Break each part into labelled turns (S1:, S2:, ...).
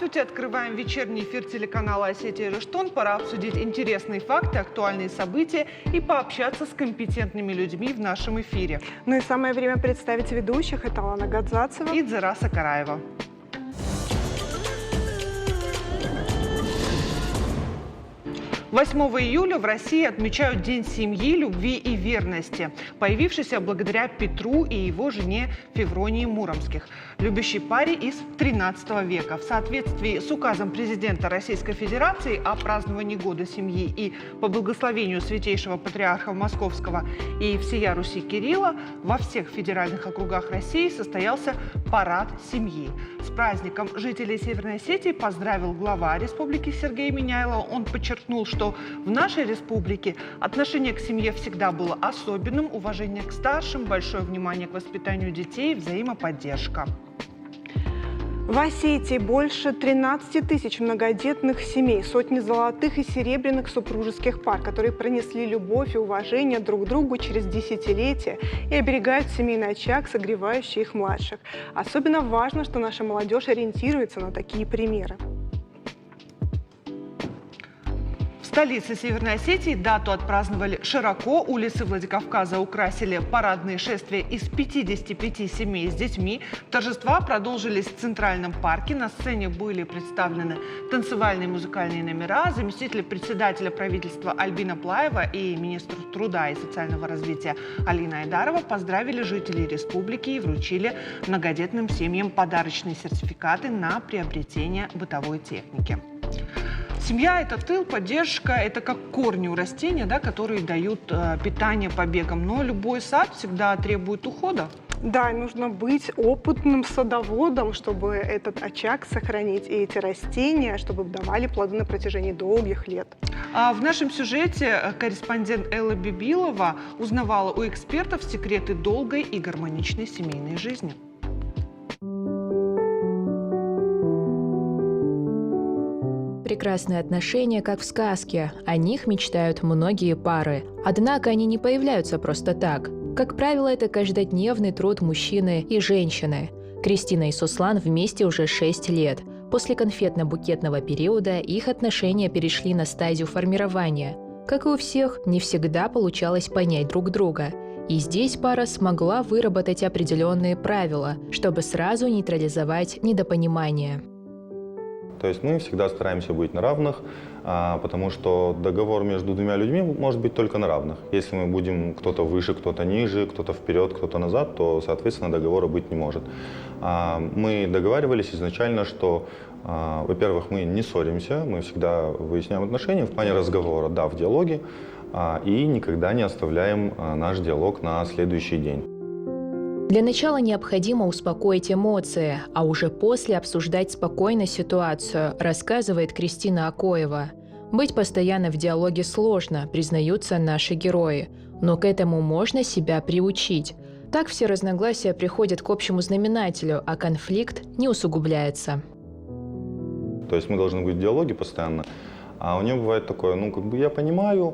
S1: Здравствуйте! Открываем вечерний эфир телеканала «Осетия Рыштон». Пора обсудить интересные факты, актуальные события и пообщаться с компетентными людьми в нашем эфире.
S2: Ну и самое время представить ведущих. Это Алана Гадзацева
S1: и Дзараса Караева. 8 июля в России отмечают День семьи, любви и верности, появившийся благодаря Петру и его жене Февронии Муромских, любящей паре из XIII века. В соответствии с указом президента Российской Федерации о праздновании Года семьи и по благословению Святейшего Патриарха Московского и всея Руси Кирилла во всех федеральных округах России состоялся парад семьи. С праздником жителей Северной Осетии поздравил глава республики Сергей Миняйло. Он подчеркнул, что в нашей республике отношение к семье всегда было особенным, уважение к старшим, большое внимание к воспитанию детей, взаимоподдержка.
S2: В Осетии больше 13 тысяч многодетных семей, сотни золотых и серебряных супружеских пар, которые пронесли любовь и уважение друг к другу через десятилетия и оберегают семейный очаг, согревающий их младших. Особенно важно, что наша молодежь ориентируется на такие примеры.
S1: В столице Северной Осетии дату отпраздновали широко. Улицы Владикавказа украсили парадные шествия из 55 семей с детьми. Торжества продолжились в Центральном парке. На сцене были представлены танцевальные и музыкальные номера. Заместитель председателя правительства Альбина Плаева и министр труда и социального развития Алина Айдарова поздравили жителей республики и вручили многодетным семьям подарочные сертификаты на приобретение бытовой техники. Семья – это тыл, поддержка, это как корни у растения, да, которые дают питание побегам. Но любой сад всегда требует ухода.
S2: Да, нужно быть опытным садоводом, чтобы этот очаг сохранить, и эти растения, чтобы давали плоды на протяжении долгих лет.
S1: А в нашем сюжете корреспондент Элла Бибилова узнавала у экспертов секреты долгой и гармоничной семейной жизни.
S3: Прекрасные отношения, как в сказке. О них мечтают многие пары. Однако они не появляются просто так. Как правило, это каждодневный труд мужчины и женщины. Кристина и Суслан вместе уже 6 лет. После конфетно-букетного периода их отношения перешли на стадию формирования. Как и у всех, не всегда получалось понять друг друга. И здесь пара смогла выработать определенные правила, чтобы сразу нейтрализовать недопонимание.
S4: То есть мы всегда стараемся быть на равных, потому что договор между двумя людьми может быть только на равных. Если мы будем кто-то выше, кто-то ниже, кто-то вперед, кто-то назад, то, соответственно, договора быть не может. Мы договаривались изначально, что, во-первых, мы не ссоримся, мы всегда выясняем отношения в плане разговора, да, в диалоге, и никогда не оставляем наш диалог на следующий день.
S3: Для начала необходимо успокоить эмоции, а уже после обсуждать спокойно ситуацию, рассказывает Кристина Акоева. Быть постоянно в диалоге сложно, признаются наши герои, но к этому можно себя приучить. Так все разногласия приходят к общему знаменателю, а конфликт не усугубляется.
S4: То есть мы должны быть в диалоге постоянно, а у нее бывает такое, я понимаю,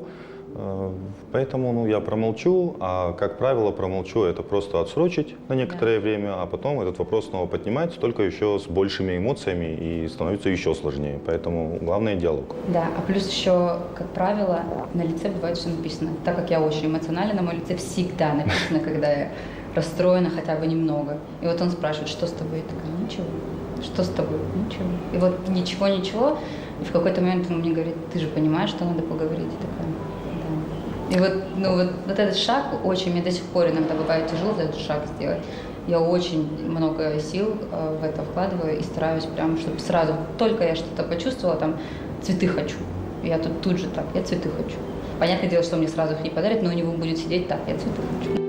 S4: поэтому я промолчу, а, как правило, промолчу это просто отсрочить на некоторое время, а потом этот вопрос снова поднимается, только еще с большими эмоциями и становится еще сложнее. Поэтому главное – диалог.
S5: Да, а плюс еще, как правило, на лице бывает все написано. Так как я очень эмоциональна, на моем лице всегда написано, когда я расстроена хотя бы немного. И вот он спрашивает, что с тобой? Я такая, ничего. Что с тобой? Ничего. И вот ничего. И в какой-то момент он мне говорит, ты же понимаешь, что надо поговорить? И такая, и вот этот шаг мне до сих пор иногда бывает тяжело за этот шаг сделать. Я очень много сил в это вкладываю и стараюсь прям, чтобы сразу, только я что-то почувствовала, цветы хочу. Я тут же так, я цветы хочу. Понятное дело, что мне сразу их не подарят, но у него будет сидеть так, я цветы хочу.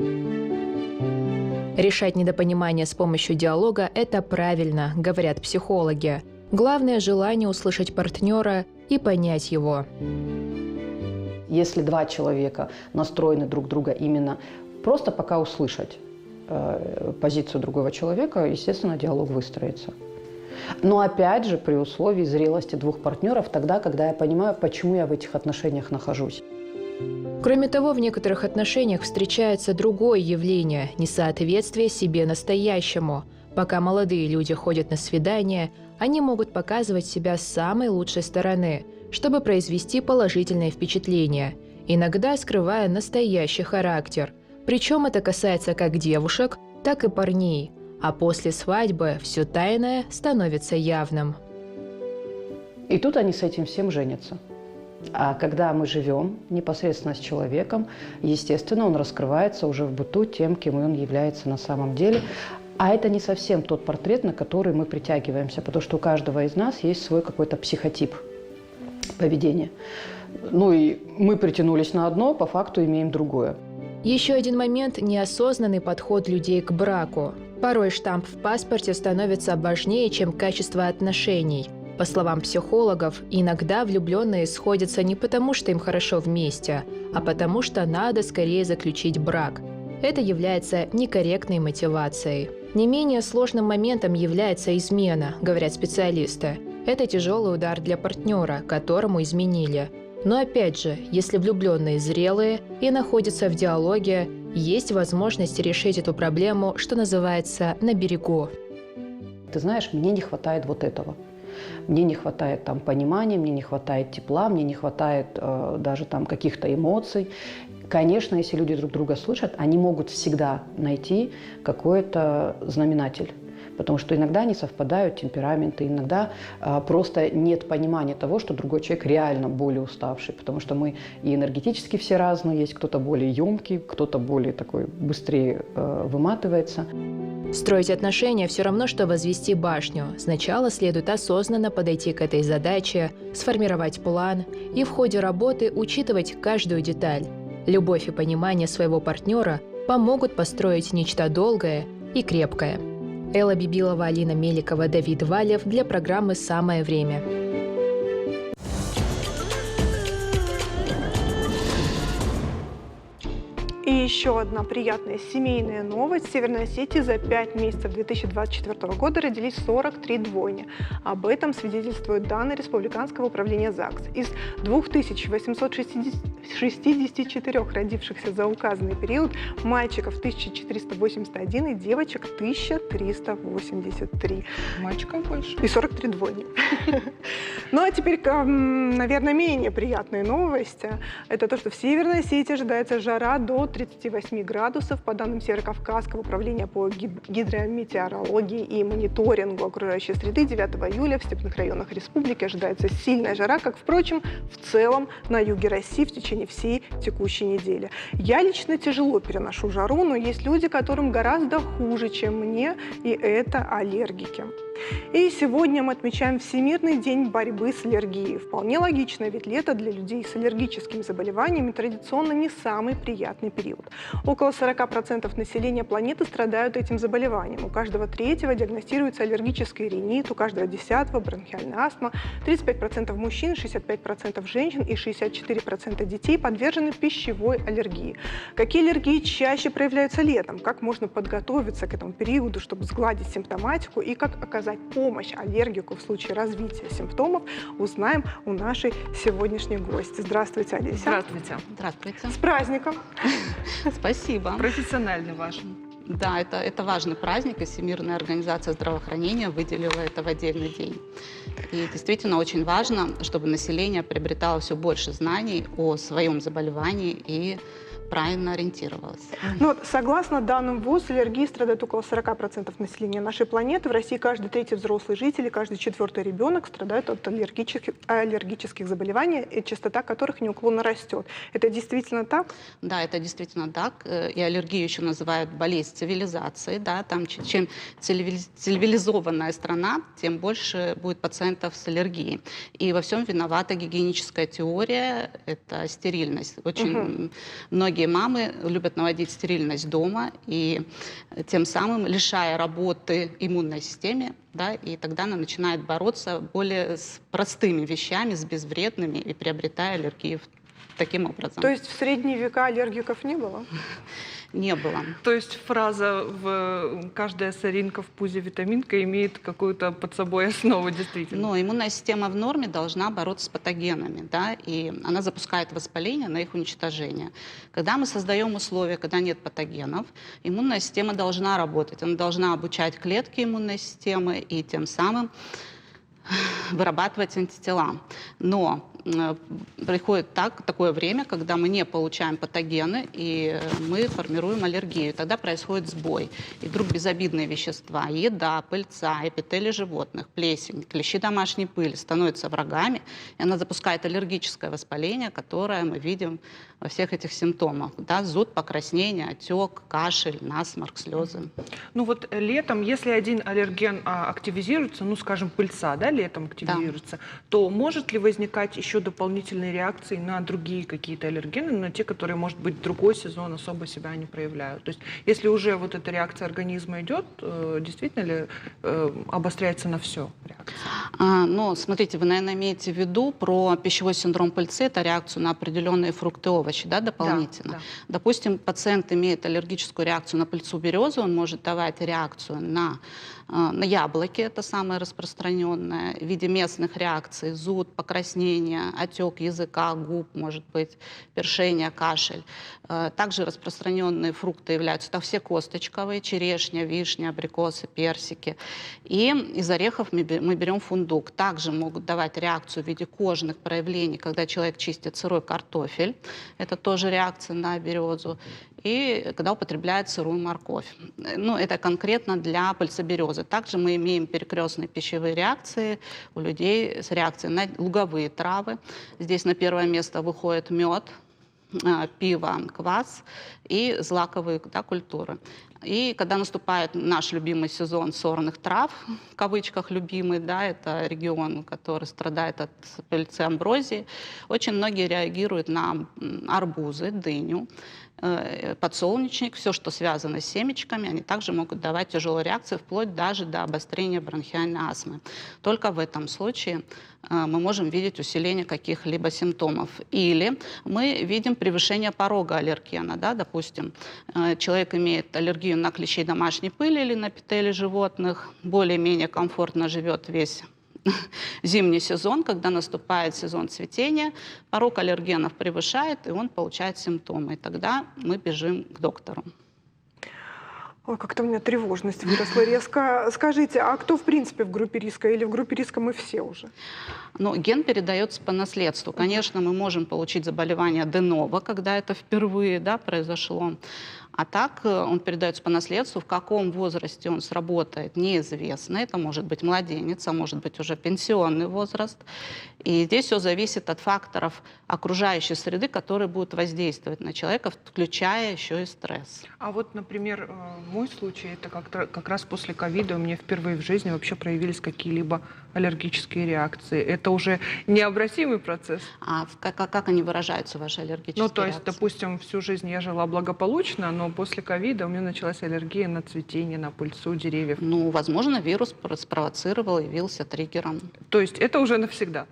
S3: Решать недопонимание с помощью диалога – это правильно, говорят психологи. Главное – желание услышать партнера и понять его.
S6: Если два человека настроены друг друга именно просто пока услышать позицию другого человека, естественно, диалог выстроится. Но опять же, при условии зрелости двух партнеров, тогда, когда я понимаю, почему я в этих отношениях нахожусь.
S3: Кроме того, в некоторых отношениях встречается другое явление – несоответствие себе настоящему. Пока молодые люди ходят на свидания, они могут показывать себя с самой лучшей стороны, чтобы произвести положительное впечатление, иногда скрывая настоящий характер. Причем это касается как девушек, так и парней. А после свадьбы все тайное становится явным.
S6: И тут они с этим всем женятся. А когда мы живем непосредственно с человеком, естественно, он раскрывается уже в быту тем, кем он является на самом деле. А это не совсем тот портрет, на который мы притягиваемся, потому что у каждого из нас есть свой какой-то психотип поведения. Ну и мы притянулись на одно, по факту имеем другое.
S3: Еще один момент – неосознанный подход людей к браку. Порой штамп в паспорте становится важнее, чем качество отношений. По словам психологов, иногда влюбленные сходятся не потому, что им хорошо вместе, а потому, что надо скорее заключить брак. Это является некорректной мотивацией. Не менее сложным моментом является измена, говорят специалисты. Это тяжелый удар для партнера, которому изменили. Но опять же, если влюбленные зрелые и находятся в диалоге, есть возможность решить эту проблему, что называется, на берегу.
S6: Ты знаешь, мне не хватает вот этого. Мне не хватает там понимания, мне не хватает тепла, мне не хватает даже там каких-то эмоций. Конечно, если люди друг друга слышат, они могут всегда найти какой-то знаменатель. Потому что иногда не совпадают темпераменты, иногда просто нет понимания того, что другой человек реально более уставший. Потому что мы и энергетически все разные, есть кто-то более емкий, кто-то более такой быстрее выматывается.
S3: Строить отношения все равно, что возвести башню. Сначала следует осознанно подойти к этой задаче, сформировать план и в ходе работы учитывать каждую деталь. Любовь и понимание своего партнера помогут построить нечто долгое и крепкое. Элла Бибилова, Алина Меликова, Давид Валев для программы «Самое время».
S2: И еще одна приятная семейная новость. В Северной Осетии за 5 месяцев 2024 года родились 43 двойни. Об этом свидетельствуют данные Республиканского управления ЗАГС. Из 2864 родившихся за указанный период мальчиков 1481 и девочек 1383.
S1: Мальчиков больше.
S2: И 43 двойни. Ну а теперь, наверное, менее приятные новости. Это то, что в Северной Осетии ожидается жара до 38 градусов. По данным Северокавказского управления по гидрометеорологии и мониторингу окружающей среды, 9 июля в степных районах республики ожидается сильная жара, как, впрочем, в целом на юге России в течение всей текущей недели. Я лично тяжело переношу жару, но есть люди, которым гораздо хуже, чем мне, и это аллергики. И сегодня мы отмечаем Всемирный день борьбы с аллергией. Вполне логично, ведь лето для людей с аллергическими заболеваниями традиционно не самый приятный период. Около 40% населения планеты страдают этим заболеванием. У каждого третьего диагностируется аллергический ринит, у каждого 10-го бронхиальная астма, 35% мужчин, 65% женщин и 64% детей подвержены пищевой аллергии. Какие аллергии чаще проявляются летом? Как можно подготовиться к этому периоду, чтобы сгладить симптоматику и как оказать помощь аллергику в случае развития симптомов, узнаем у нашей сегодняшней гости. Здравствуйте, Олеся.
S1: Здравствуйте.
S5: Здравствуйте.
S2: С праздником!
S5: Спасибо.
S1: Профессиональный ваш.
S5: Да, это важный праздник, и Всемирная организация здравоохранения выделила это в отдельный день. И действительно очень важно, чтобы население приобретало все больше знаний о своем заболевании и правильно ориентировалась.
S2: Ну, вот, согласно данным ВОЗ, аллергией страдает около 40% населения нашей планеты. В России каждый третий взрослый житель и каждый четвертый ребенок страдают от аллергических заболеваний, и частота которых неуклонно растет. Это действительно так?
S5: Да, это действительно так. И аллергию еще называют болезнь цивилизации. Да? Там, чем цивилизованная страна, тем больше будет пациентов с аллергией. И во всем виновата гигиеническая теория, это стерильность. Очень многие мамы любят наводить стерильность дома и тем самым лишая работы иммунной системе, да, и тогда она начинает бороться более с простыми вещами, с безвредными и приобретая аллергию таким образом.
S2: То есть в средние века аллергиков не было?
S5: Не было.
S1: То есть фраза «каждая соринка в пузе витаминка» имеет какую-то под собой основу действительно?
S5: Но иммунная система в норме должна бороться с патогенами, да, и она запускает воспаление на их уничтожение. Когда мы создаем условия, когда нет патогенов, иммунная система должна работать, она должна обучать клетки иммунной системы и тем самым
S7: вырабатывать антитела. Но приходит такое время, когда мы не получаем патогены, и мы формируем аллергию. Тогда происходит сбой. И вдруг безобидные вещества, еда, пыльца, эпители животных, плесень, клещи домашней пыли становятся врагами, и она запускает аллергическое воспаление, которое мы видим во всех этих симптомах. Да? Зуд, покраснение, отек, кашель, насморк, слезы.
S1: Ну вот летом, если один аллерген активизируется, ну скажем, пыльца, да, летом активизируется, то может ли возникать еще дополнительные реакции на другие какие-то аллергены, на те, которые, может быть, в другой сезон особо себя не проявляют? То есть если уже вот эта реакция организма идет, действительно ли обостряется на все реакция?
S7: Ну, смотрите, вы, наверное, имеете в виду про пищевой синдром пыльцы, это реакцию на определенные фрукты и овощи, да, дополнительно?
S1: Да.
S7: Допустим, пациент имеет аллергическую реакцию на пыльцу березы, он может давать реакцию на яблоки, это самое распространенное, в виде местных реакций: зуд, покраснение, отек языка, губ, может быть, першение, кашель. Также распространенные фрукты являются это все косточковые: черешня, вишня, абрикосы, персики. И из орехов мы берем фундук. Также могут давать реакцию в виде кожных проявлений, когда человек чистит сырой картофель. Это тоже реакция на березу. И когда употребляет сырую морковь. Ну, это конкретно для пыльцеберезы. Также мы имеем перекрестные пищевые реакции у людей с реакцией на луговые травы. Здесь на первое место выходит мед, пиво, квас и злаковые, да, культуры. И когда наступает наш любимый сезон сорных трав, в кавычках любимый, да, это регион, который страдает от пыльцы амброзии, очень многие реагируют на арбузы, дыню, подсолнечник, все, что связано с семечками, они также могут давать тяжелые реакции, вплоть даже до обострения бронхиальной астмы. Только в этом случае мы можем видеть усиление каких-либо симптомов. Или мы видим превышение порога аллергена. Да? Допустим, человек имеет аллергию на клещей домашней пыли или на эпители животных, более-менее комфортно живет весь зимний сезон. Когда наступает сезон цветения, порог аллергенов превышает, и он получает симптомы. И тогда мы бежим к доктору.
S2: Ой, как-то у меня тревожность выросла резко. Скажите, а кто в принципе в группе риска? Или в группе риска мы все уже?
S7: Ну, ген передается по наследству. Конечно, мы можем получить заболевание де-ново, когда это впервые, да, произошло. А так он передается по наследству. В каком возрасте он сработает, неизвестно. Это может быть младенец, а может быть уже пенсионный возраст. И здесь все зависит от факторов окружающей среды, которые будут воздействовать на человека, включая еще и стресс.
S1: А вот, например, мой случай, это как раз после ковида у меня впервые в жизни вообще проявились какие-либо аллергические реакции. Это уже необратимый процесс.
S7: А как они выражаются, ваши аллергические
S1: Ну, то есть,
S7: реакции?
S1: допустим, всю жизнь я жила благополучно, но после ковида у меня началась аллергия на цветение, на пыльцу деревьев.
S7: Ну, возможно, вирус спровоцировал, явился триггером.
S1: То есть это уже навсегда?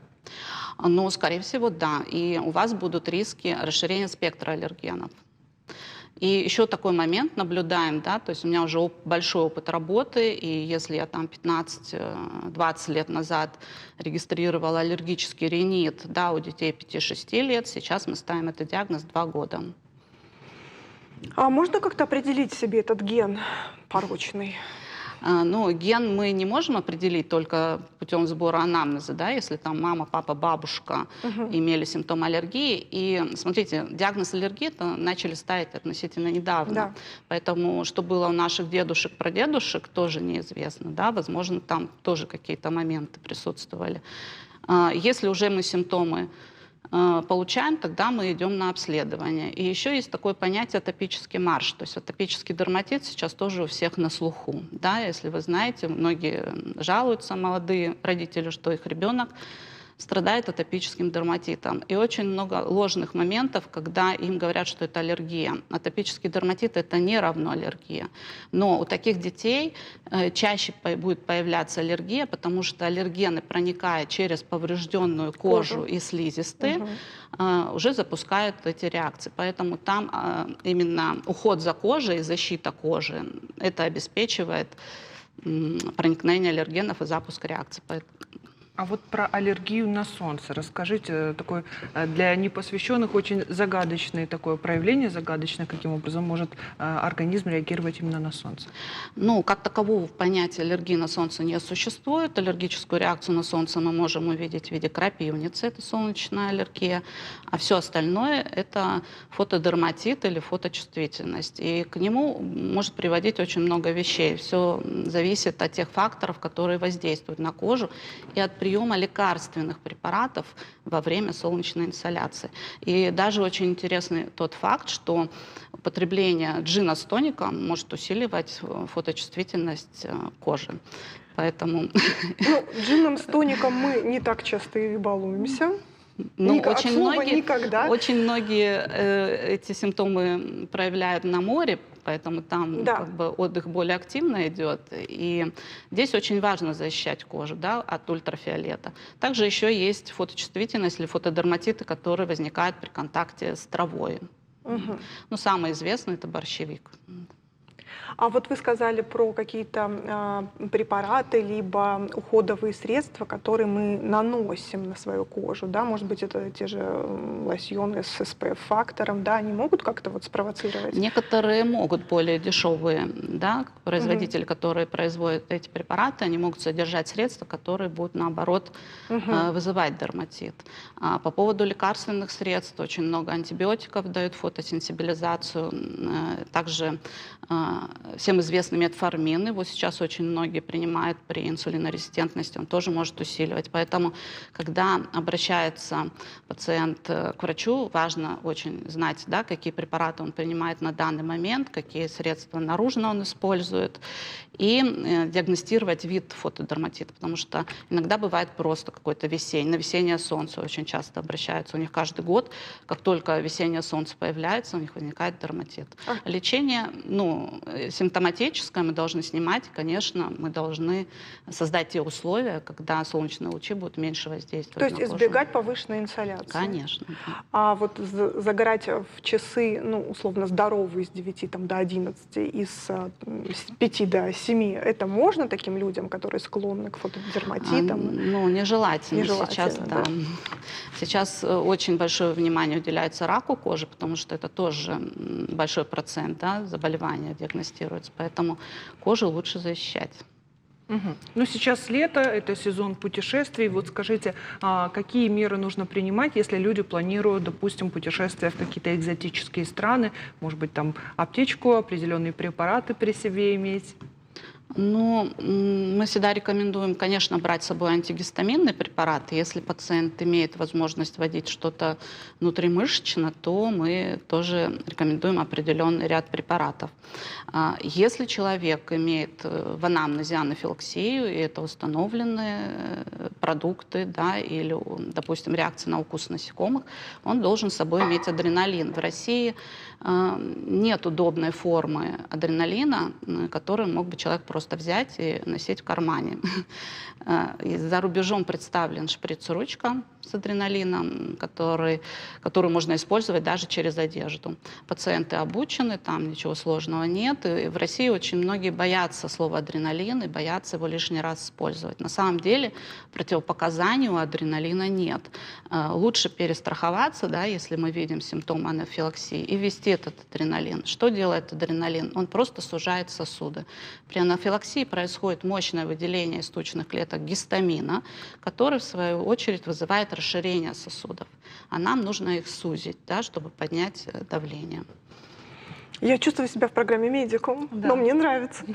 S7: Ну, скорее всего, да. И у вас будут риски расширения спектра аллергенов. И еще такой момент наблюдаем, да, то есть у меня уже большой опыт работы, и если я там 15-20 лет назад регистрировала аллергический ринит, да, у детей 5-6 лет, сейчас мы ставим этот диагноз 2 года.
S2: А можно как-то определить себе этот ген порочный?
S7: Ну, ген мы не можем определить только путем сбора анамнеза, да, если там мама, папа, бабушка имели симптомы аллергии. И смотрите, диагноз аллергии начали ставить относительно недавно.
S2: Да.
S7: Поэтому что было у наших дедушек, прадедушек, тоже неизвестно. Да? Возможно, там тоже какие-то моменты присутствовали. Если уже мы симптомы получаем, тогда мы идем на обследование. И еще есть такое понятие атопический марш. То есть атопический дерматит сейчас тоже у всех на слуху. Да? Если вы знаете, многие жалуются, молодые родители, что их ребенок страдает атопическим дерматитом. И очень много ложных моментов, когда им говорят, что это аллергия. Атопический дерматит — это не равно аллергия. Но у таких детей чаще будет появляться аллергия, потому что аллергены, проникая через поврежденную кожу и слизистые, уже запускают эти реакции. Поэтому там именно уход за кожей и защита кожи, это обеспечивает проникновение аллергенов и запуск реакций.
S1: А вот про аллергию на солнце расскажите. Такое для непосвященных очень загадочное такое проявление, загадочное, каким образом может организм реагировать именно на солнце.
S7: Ну, как такового понятия аллергии на солнце не существует. Аллергическую реакцию на солнце мы можем увидеть в виде крапивницы, это солнечная аллергия, а все остальное – это фотодерматит или фоточувствительность. И к нему может приводить очень много вещей. Все зависит от тех факторов, которые воздействуют на кожу, и от приема лекарственных препаратов во время солнечной инсоляции. И даже очень интересный тот факт, что употребление джина с тоником может усиливать фоточувствительность кожи. Поэтому...
S2: Ну, джином с тоником мы не так часто и балуемся.
S7: Ну,
S2: От слова никогда.
S7: очень многие эти симптомы проявляют на море, поэтому там
S2: Да.
S7: как бы отдых более активно идет. И здесь очень важно защищать кожу, да, от ультрафиолета. Также еще есть фоточувствительность или фотодерматиты, которые возникают при контакте с травой.
S2: Мгм.
S7: Ну, самый известный – это борщевик.
S2: А вот вы сказали про какие-то препараты, либо уходовые средства, которые мы наносим на свою кожу, да, может быть, это те же лосьоны с SPF-фактором, да, они могут как-то вот спровоцировать?
S7: Некоторые могут, более дешевые, да, производители, которые производят эти препараты, они могут содержать средства, которые будут, наоборот, вызывать дерматит. А по поводу лекарственных средств, очень много антибиотиков дают фотосенсибилизацию, также всем известный метформин, его сейчас очень многие принимают при инсулинорезистентности, он тоже может усиливать. Поэтому, когда обращается пациент к врачу, важно очень знать, да, какие препараты он принимает на данный момент, какие средства наружно он использует, и диагностировать вид фотодерматита, потому что иногда бывает просто какое-то весеннее, на весеннее солнце очень часто обращаются. У них каждый год, как только весеннее солнце появляется, у них возникает дерматит. Лечение, ну, симптоматическое мы должны снимать, конечно, мы должны создать те условия, когда солнечные лучи будут меньше воздействовать
S2: То есть
S7: на кожу.
S2: избегать повышенной инсоляции?
S7: Конечно.
S2: А вот загорать в часы, ну, условно, здоровые с 9 там, до 11 и с 5 до 7, это можно таким людям, которые склонны к фотодерматитам?
S7: Ну, нежелательно.
S2: Нежелательно,
S7: Сейчас,
S2: да.
S7: Сейчас очень большое внимание уделяется раку кожи, потому что это тоже большой процент, да, заболевания диагностируется. Поэтому кожу лучше защищать.
S1: Ну, сейчас лето, это сезон путешествий. Вот скажите, какие меры нужно принимать, если люди планируют, допустим, путешествия в какие-то экзотические страны, может быть, там аптечку, определенные препараты при себе иметь?
S7: Ну, мы всегда рекомендуем, конечно, брать с собой антигистаминные препараты. Если пациент имеет возможность вводить что-то внутримышечно, то мы тоже рекомендуем определенный ряд препаратов. Если человек имеет в анамнезе анафилаксию, и это установленные продукты, да, или, допустим, реакция на укус насекомых, он должен с собой иметь адреналин. В России нет удобной формы адреналина, которую мог бы человек просто взять и носить в кармане. И за рубежом представлен шприц-ручка с адреналином, которую можно использовать даже через одежду. Пациенты обучены, там ничего сложного нет. И в России очень многие боятся слова адреналин и боятся его лишний раз использовать. На самом деле противопоказаний у адреналина нет. Лучше перестраховаться, да, если мы видим симптомы анафилаксии, и ввести этот адреналин. Что делает адреналин? Он просто сужает сосуды. При анафилаксии происходит мощное выделение из тучных клеток гистамина, который, в свою очередь, вызывает расширение сосудов. А нам нужно их сузить, да, чтобы поднять давление.
S2: Я чувствую себя в программе «Медикум»,
S1: Да.
S2: но мне нравится.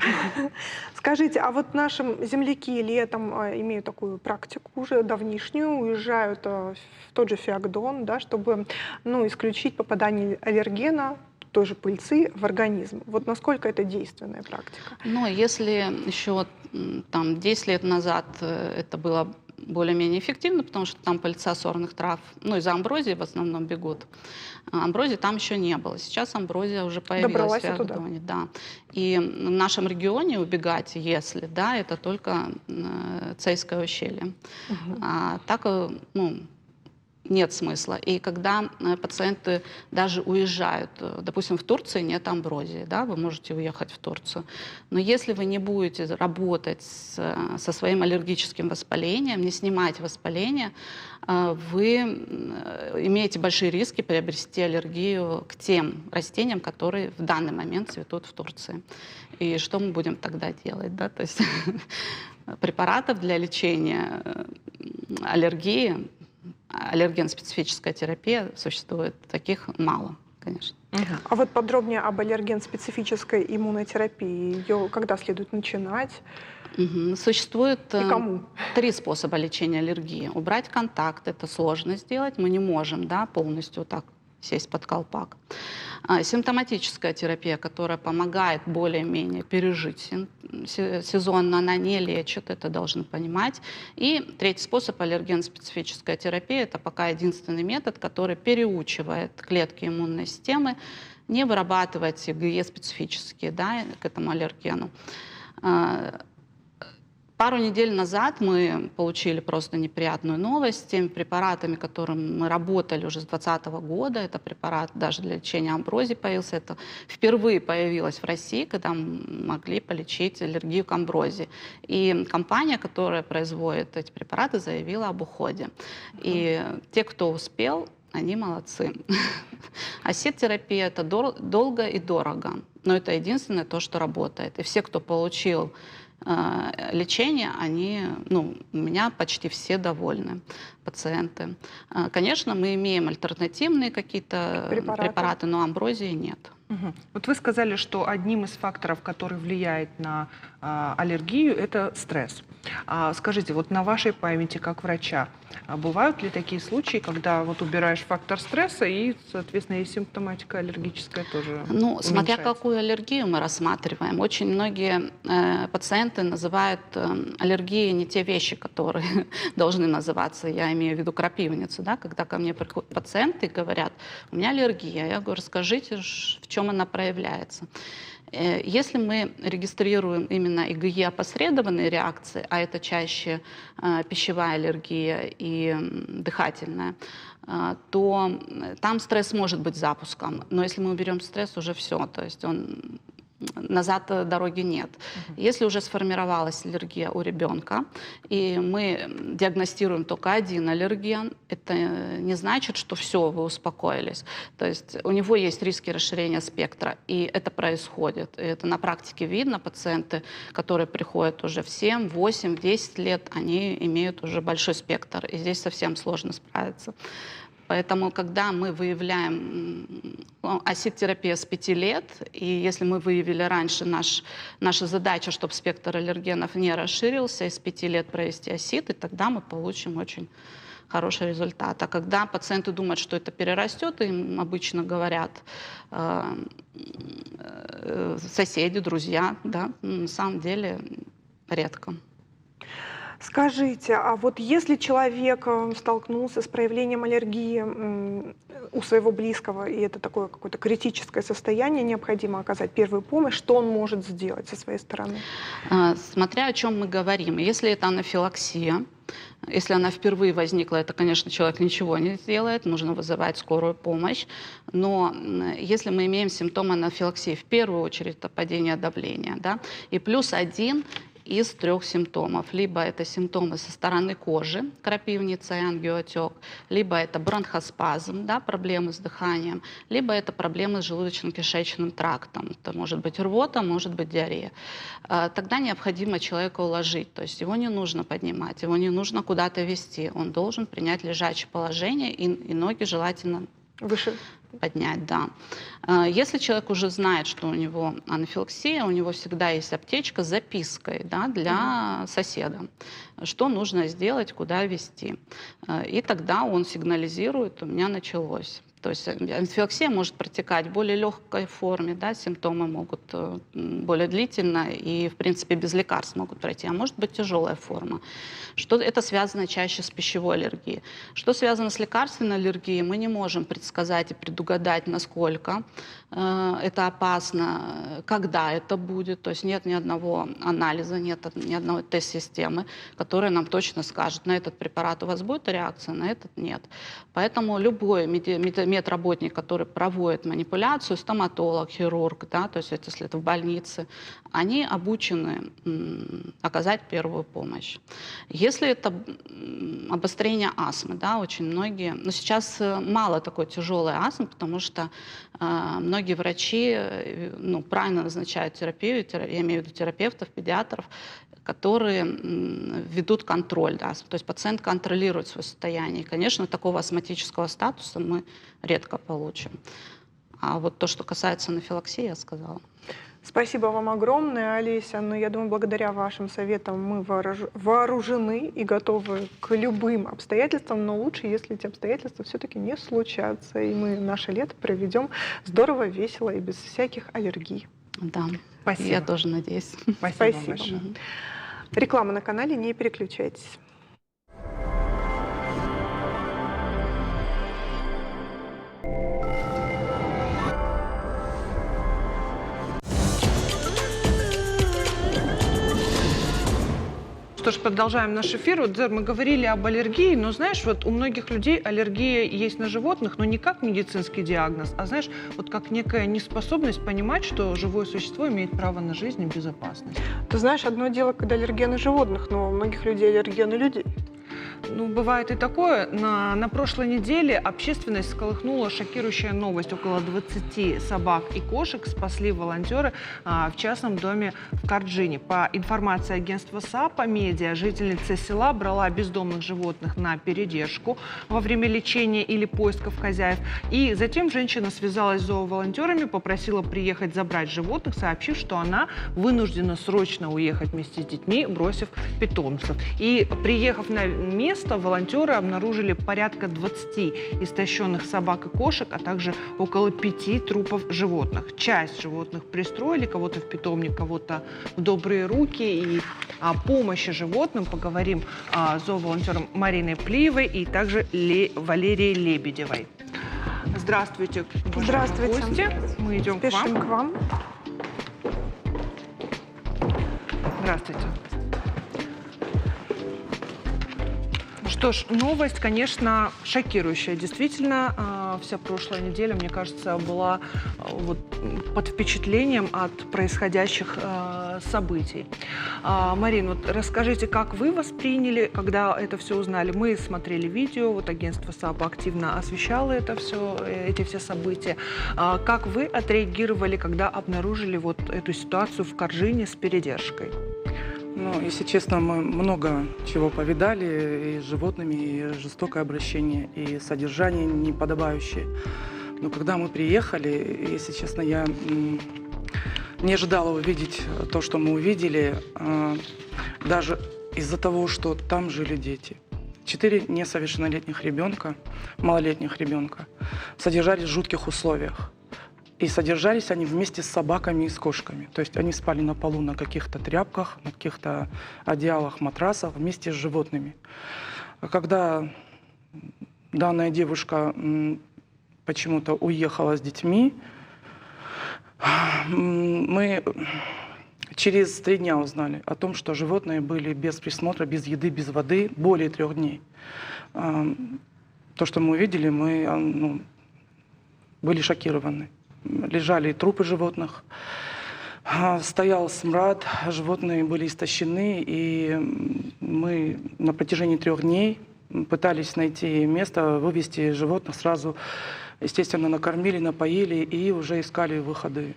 S2: Скажите, а вот наши земляки летом имеют такую практику уже давнишнюю, уезжают в тот же Феокдон, да, чтобы исключить попадание аллергена, той же пыльцы, в организм. Вот насколько это действенная практика?
S7: Но если еще там 10 лет назад это было более-менее эффективно, потому что там пыльца сорных трав, из амброзии в основном бегут. Амброзии там еще не было. Сейчас амброзия уже появилась
S2: Добралась
S7: в Феокдоне. Да. И в нашем регионе убегать, если, да, это только Цейское ущелье. А так, нет смысла. И когда пациенты даже уезжают, допустим, в Турции нет амброзии, да, вы можете уехать в Турцию, но если вы не будете работать со своим аллергическим воспалением, не снимать воспаление, вы имеете большие риски приобрести аллергию к тем растениям, которые в данный момент цветут в Турции. И что мы будем тогда делать? Да? То есть препаратов для лечения аллергии, аллерген-специфическая терапия существует, таких мало, конечно.
S2: А вот подробнее об аллерген-специфической иммунотерапии. Ее когда следует начинать?
S7: Существует
S2: И кому?
S7: 3 способа лечения аллергии. Убрать контакт — это сложно сделать, мы не можем, да, полностью так сесть под колпак. Симптоматическая терапия, которая помогает более-менее пережить сезон, но она не лечит, это должны понимать. И 3-й способ — аллерген-специфическая терапия. Это пока единственный метод, который переучивает клетки иммунной системы не вырабатывать ИГЕ специфические, да, к этому аллергену. Пару недель назад мы получили просто неприятную новость. Теми препаратами, которыми мы работали уже с 2020 года, это препарат даже для лечения амброзии появился. Это впервые появилось в России, когда мы могли полечить аллергию к амброзии. И компания, которая производит эти препараты, заявила об уходе. И те, кто успел, они молодцы. АСИД-терапия — это долго и дорого, но это единственное то, что работает. И все, кто получил лечение, они, у меня почти все довольны, пациенты. Конечно, мы имеем альтернативные какие-то препараты, но амброзии нет.
S1: Вот вы сказали, что одним из факторов, который влияет на аллергию, это стресс. Скажите, вот на вашей памяти, как врача, бывают ли такие случаи, когда вот убираешь фактор стресса и, соответственно, и симптоматика аллергическая тоже
S7: смотря
S1: уменьшается?
S7: какую аллергию мы рассматриваем. Очень многие пациенты называют аллергией не те вещи, которые должны называться. Я имею в виду крапивницу, да, когда ко мне приходят пациенты и говорят: у меня аллергия. Я говорю: расскажите, в чем она проявляется. Если мы регистрируем именно ИГЕ-опосредованные реакции, а это чаще пищевая аллергия и дыхательная, то там стресс может быть запуском. Но если мы уберем стресс, уже все, то есть назад дороги нет. Если уже сформировалась аллергия у ребенка, и мы диагностируем только один аллерген, это не значит, что все, вы успокоились. То есть у него есть риски расширения спектра, и это происходит. И это на практике видно. Пациенты, которые приходят уже в 7, 8, 10 лет, они имеют уже большой спектр, и здесь совсем сложно справиться. Поэтому, когда мы выявляем АСИД-терапия с 5 лет, и если мы выявили раньше, наша задача, чтобы спектр аллергенов не расширился, и с 5 лет провести АСИД, и тогда мы получим очень хороший результат. А когда пациенты думают, что это перерастет, им обычно говорят соседи, друзья, да, на самом деле редко.
S2: Скажите, а вот если человек столкнулся с проявлением аллергии у своего близкого, и это такое какое-то критическое состояние, необходимо оказать первую помощь, что он может сделать со своей стороны?
S7: Смотря о чем мы говорим. Если это анафилаксия, если она впервые возникла, это, конечно, человек ничего не сделает, нужно вызывать скорую помощь. Но если мы имеем симптомы анафилаксии, в первую очередь это падение давления, да, и плюс 1 из 3 симптомов. Либо это симптомы со стороны кожи, крапивница и ангиоотек, либо это бронхоспазм, да, проблемы с дыханием, либо это проблемы с желудочно-кишечным трактом. Это может быть рвота, может быть диарея. Тогда необходимо человека уложить, то есть его не нужно поднимать, его не нужно куда-то вести. Он должен принять лежачее положение и ноги желательно
S2: Выше.
S7: Поднять, да. Если человек уже знает, что у него анафилаксия, у него всегда есть аптечка с запиской, да, для соседа, что нужно сделать, куда везти. И тогда он сигнализирует: у меня началось. То есть анфилаксия может протекать в более легкой форме, да, симптомы могут более длительно и, в принципе, без лекарств могут пройти, а может быть тяжелая форма. Что это связано чаще с пищевой аллергией. Что связано с лекарственной аллергией, мы не можем предсказать и предугадать, насколько это опасно, когда это будет. То есть нет ни одного анализа, нет ни одной тест-системы, которая нам точно скажет, на этот препарат у вас будет реакция, на этот нет. Поэтому любой медработник, который проводит манипуляцию, стоматолог, хирург, да, то есть если это в больнице, они обучены оказать первую помощь. Если это обострение астмы, да, очень многие, но сейчас мало такой тяжелой астмы, потому что многие врачи правильно назначают терапию, я имею в виду терапевтов, педиатров, которые ведут контроль, да, то есть пациент контролирует свое состояние. И, конечно, такого астматического статуса мы редко получим. А вот то, что касается анафилаксии, я сказала.
S2: Спасибо вам огромное, Олеся. Но я думаю, благодаря вашим советам мы вооружены и готовы к любым обстоятельствам, но лучше, если эти обстоятельства все-таки не случатся, и мы наше лето проведем здорово, весело и без всяких аллергий.
S7: Да,
S1: Спасибо.
S7: я тоже надеюсь.
S1: Спасибо большое.
S2: Реклама на канале, не переключайтесь.
S1: Что ж, продолжаем наш эфир. Вот, Зер, мы говорили об аллергии, но, знаешь, вот у многих людей аллергия есть на животных, но не как медицинский диагноз, а, знаешь, вот как некая неспособность понимать, что живое существо имеет право на жизнь и безопасность.
S2: Ты знаешь, одно дело, когда аллергия на животных, но у многих людей аллергия на людей.
S1: Ну, бывает и такое. На прошлой неделе общественность всколыхнула шокирующая новость. Около 20 собак и кошек спасли волонтеры в частном доме в Карджине. По информации агентства САПа «Медиа», жительница села брала бездомных животных на передержку во время лечения или поисков хозяев. И затем женщина связалась с зооволонтерами, попросила приехать забрать животных, сообщив, что она вынуждена срочно уехать вместе с детьми, бросив питомцев. И, приехав на место, волонтеры обнаружили порядка 20 истощенных собак и кошек, а также около 5 трупов животных. Часть животных пристроили, кого-то в питомник, кого-то в добрые руки. И о помощи животным поговорим с зооволонтером Мариной Плиевой и также Валерией Лебедевой. Здравствуйте,
S2: Здравствуйте.
S1: гости. Мы идем
S2: Спешим
S1: к вам. Здравствуйте. Что ж, новость, конечно, шокирующая. Действительно, вся прошлая неделя, мне кажется, была вот под впечатлением от происходящих событий. Марин, вот расскажите, как вы восприняли, когда это все узнали? Мы смотрели видео, вот агентство САПа активно освещало это все, эти все события. Как вы отреагировали, когда обнаружили вот эту ситуацию в Карджине с передержкой?
S8: Ну, если честно, мы много чего повидали, и с животными, и жестокое обращение, и содержание неподобающее. Но когда мы приехали, если честно, я не ожидала увидеть то, что мы увидели, даже из-за того, что там жили дети. 4 несовершеннолетних ребенка, малолетних ребенка, содержались в жутких условиях. И содержались они вместе с собаками и с кошками. То есть они спали на полу на каких-то тряпках, на каких-то одеялах, матрасах вместе с животными. Когда данная девушка почему-то уехала с детьми, мы через 3 дня узнали о том, что животные были без присмотра, без еды, без воды более 3 дней. То, что мы увидели, мы были шокированы. Лежали трупы животных, стоял смрад, животные были истощены, и мы на протяжении 3 дней пытались найти место, вывести животных сразу, естественно, накормили, напоили и уже искали выходы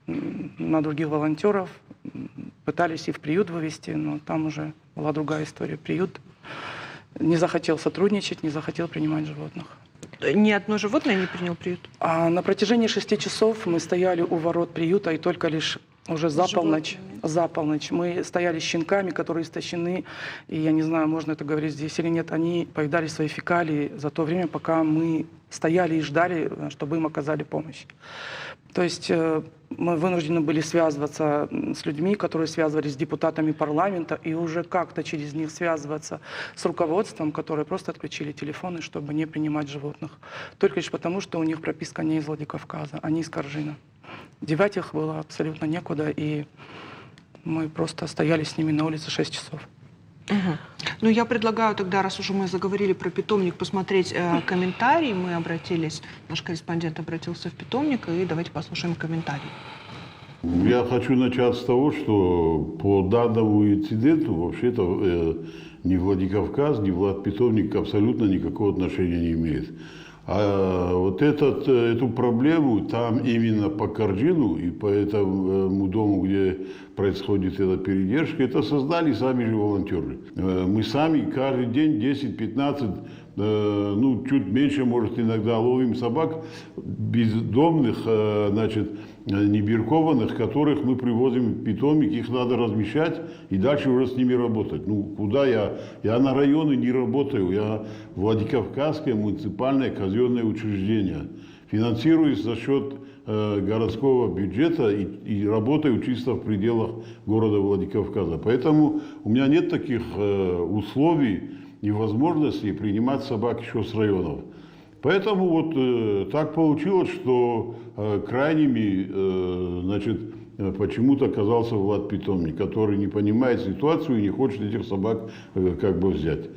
S8: на других волонтеров, пытались и в приют вывести, но там уже была другая история. Приют не захотел сотрудничать, не захотел принимать животных.
S1: Ни одно животное не принял приют?
S8: На протяжении 6 часов мы стояли у ворот приюта, и только лишь уже за полночь мы стояли с щенками, которые истощены, и я не знаю, можно это говорить здесь или нет, они поедали свои фекалии за то время, пока мы стояли и ждали, чтобы им оказали помощь. То есть мы вынуждены были связываться с людьми, которые связывались с депутатами парламента, и уже как-то через них связываться с руководством, которые просто отключили телефоны, чтобы не принимать животных. Только лишь потому, что у них прописка не из Владикавказа, они из Каржина. Девать их было абсолютно некуда, и мы просто стояли с ними на улице 6 часов.
S1: Угу. Ну, я предлагаю тогда, раз уже мы заговорили про питомник, посмотреть комментарии. Мы обратились, наш корреспондент обратился в питомник, и давайте послушаем комментарий.
S9: Я хочу начать с того, что по данному инциденту вообще-то ни Владикавказ, ни Владпитомник абсолютно никакого отношения не имеет. А вот эту проблему там именно по Каржину и по этому дому, где происходит эта передержка, это создали сами же волонтеры. Мы сами каждый день 10-15, ну чуть меньше, может, иногда ловим собак бездомных, значит, небиркованных, которых мы привозим в питомник, их надо размещать и дальше уже с ними работать. Ну, куда я? Я на районы не работаю, я Владикавказское муниципальное казенное учреждение. Финансируюсь за счет городского бюджета и работаю чисто в пределах города Владикавказа. Поэтому у меня нет таких условий и возможностей принимать собак еще с районов. Поэтому вот так получилось, что крайними, значит, почему-то оказался Владпитомник, который не понимает ситуацию и не хочет этих собак как бы взять.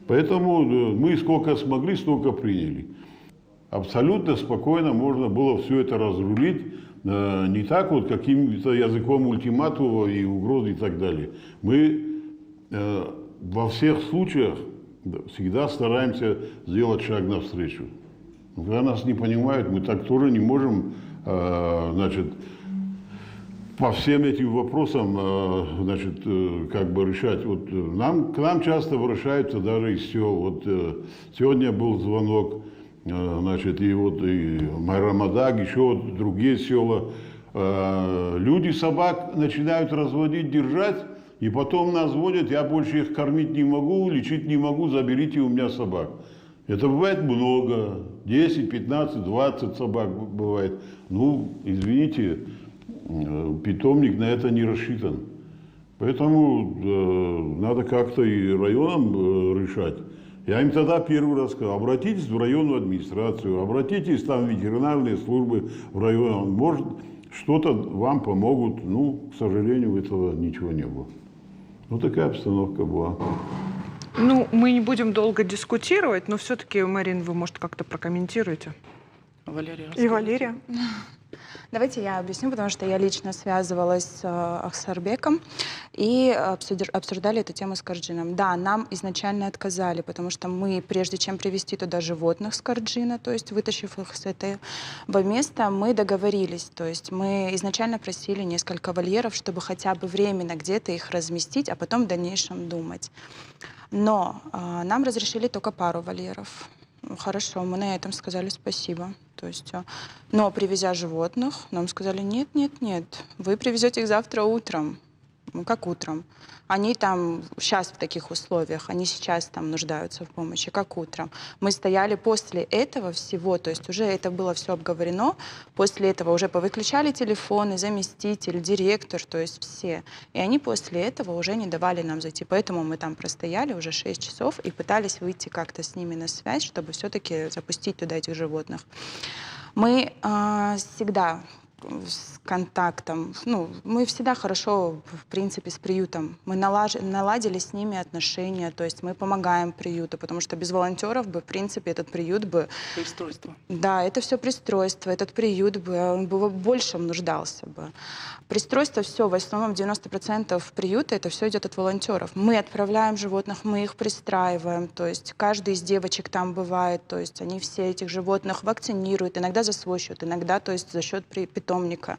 S9: Поэтому мы сколько смогли, столько приняли. Абсолютно спокойно можно было все это разрулить, не так вот каким-то языком ультиматума и угрозы и так далее. Мы во всех случаях всегда стараемся сделать шаг навстречу. Когда нас не понимают, мы так тоже не можем, значит, по всем этим вопросам, значит, как бы решать. Вот к нам часто обращаются даже из сел. Вот сегодня был звонок, значит, и вот и Майрамадаг, еще вот другие села. Люди собак начинают разводить, держать, и потом нас звонят: я больше их кормить не могу, лечить не могу, заберите у меня собак. Это бывает много, 10, 15, 20 собак бывает. Ну, извините, питомник на это не рассчитан. Поэтому надо как-то и районам решать. Я им тогда первый раз сказал: обратитесь в районную администрацию, обратитесь там в ветеринарные службы в район, может, что-то вам помогут. Ну, к сожалению, этого ничего не было. Вот такая обстановка была.
S1: Ну, мы не будем долго дискутировать, но все-таки, Марин, вы, может, как-то прокомментируете?
S8: Валерия.
S2: И Валерия.
S10: Давайте я объясню, потому что я лично связывалась с Ахсарбеком и обсуждали эту тему с Карджином. Да, нам изначально отказали, потому что мы, прежде чем привезти туда животных с Карджина, то есть вытащив их с этого места, мы договорились. То есть мы изначально просили несколько вольеров, чтобы хотя бы временно где-то их разместить, а потом в дальнейшем думать. Но нам разрешили только пару вольеров. Хорошо, мы на этом сказали спасибо. То есть, но привезя животных, нам сказали: нет, нет, нет, вы привезете их завтра утром. Ну, как утром? Они там сейчас в таких условиях, они сейчас там нуждаются в помощи, как утром. Мы стояли после этого всего, то есть уже это было все обговорено, после этого уже повыключали телефоны, заместитель, директор, то есть все. И они после этого уже не давали нам зайти, поэтому мы там простояли уже 6 часов и пытались выйти как-то с ними на связь, чтобы все-таки запустить туда этих животных. Мы всегда с контактом. Ну, мы всегда хорошо, в принципе, с приютом. Мы наладили с ними отношения, то есть мы помогаем приюту, потому что без волонтеров бы, в принципе, этот приют бы...
S8: Пристройство.
S10: Да, это все пристройство, этот приют бы, он бы больше нуждался бы. Пристройство все, в основном 90% приюта, это все идет от волонтеров. Мы отправляем животных, мы их пристраиваем, то есть каждый из девочек там бывает, то есть они все этих животных вакцинируют, иногда за свой счет, иногда, то есть за счет питомника.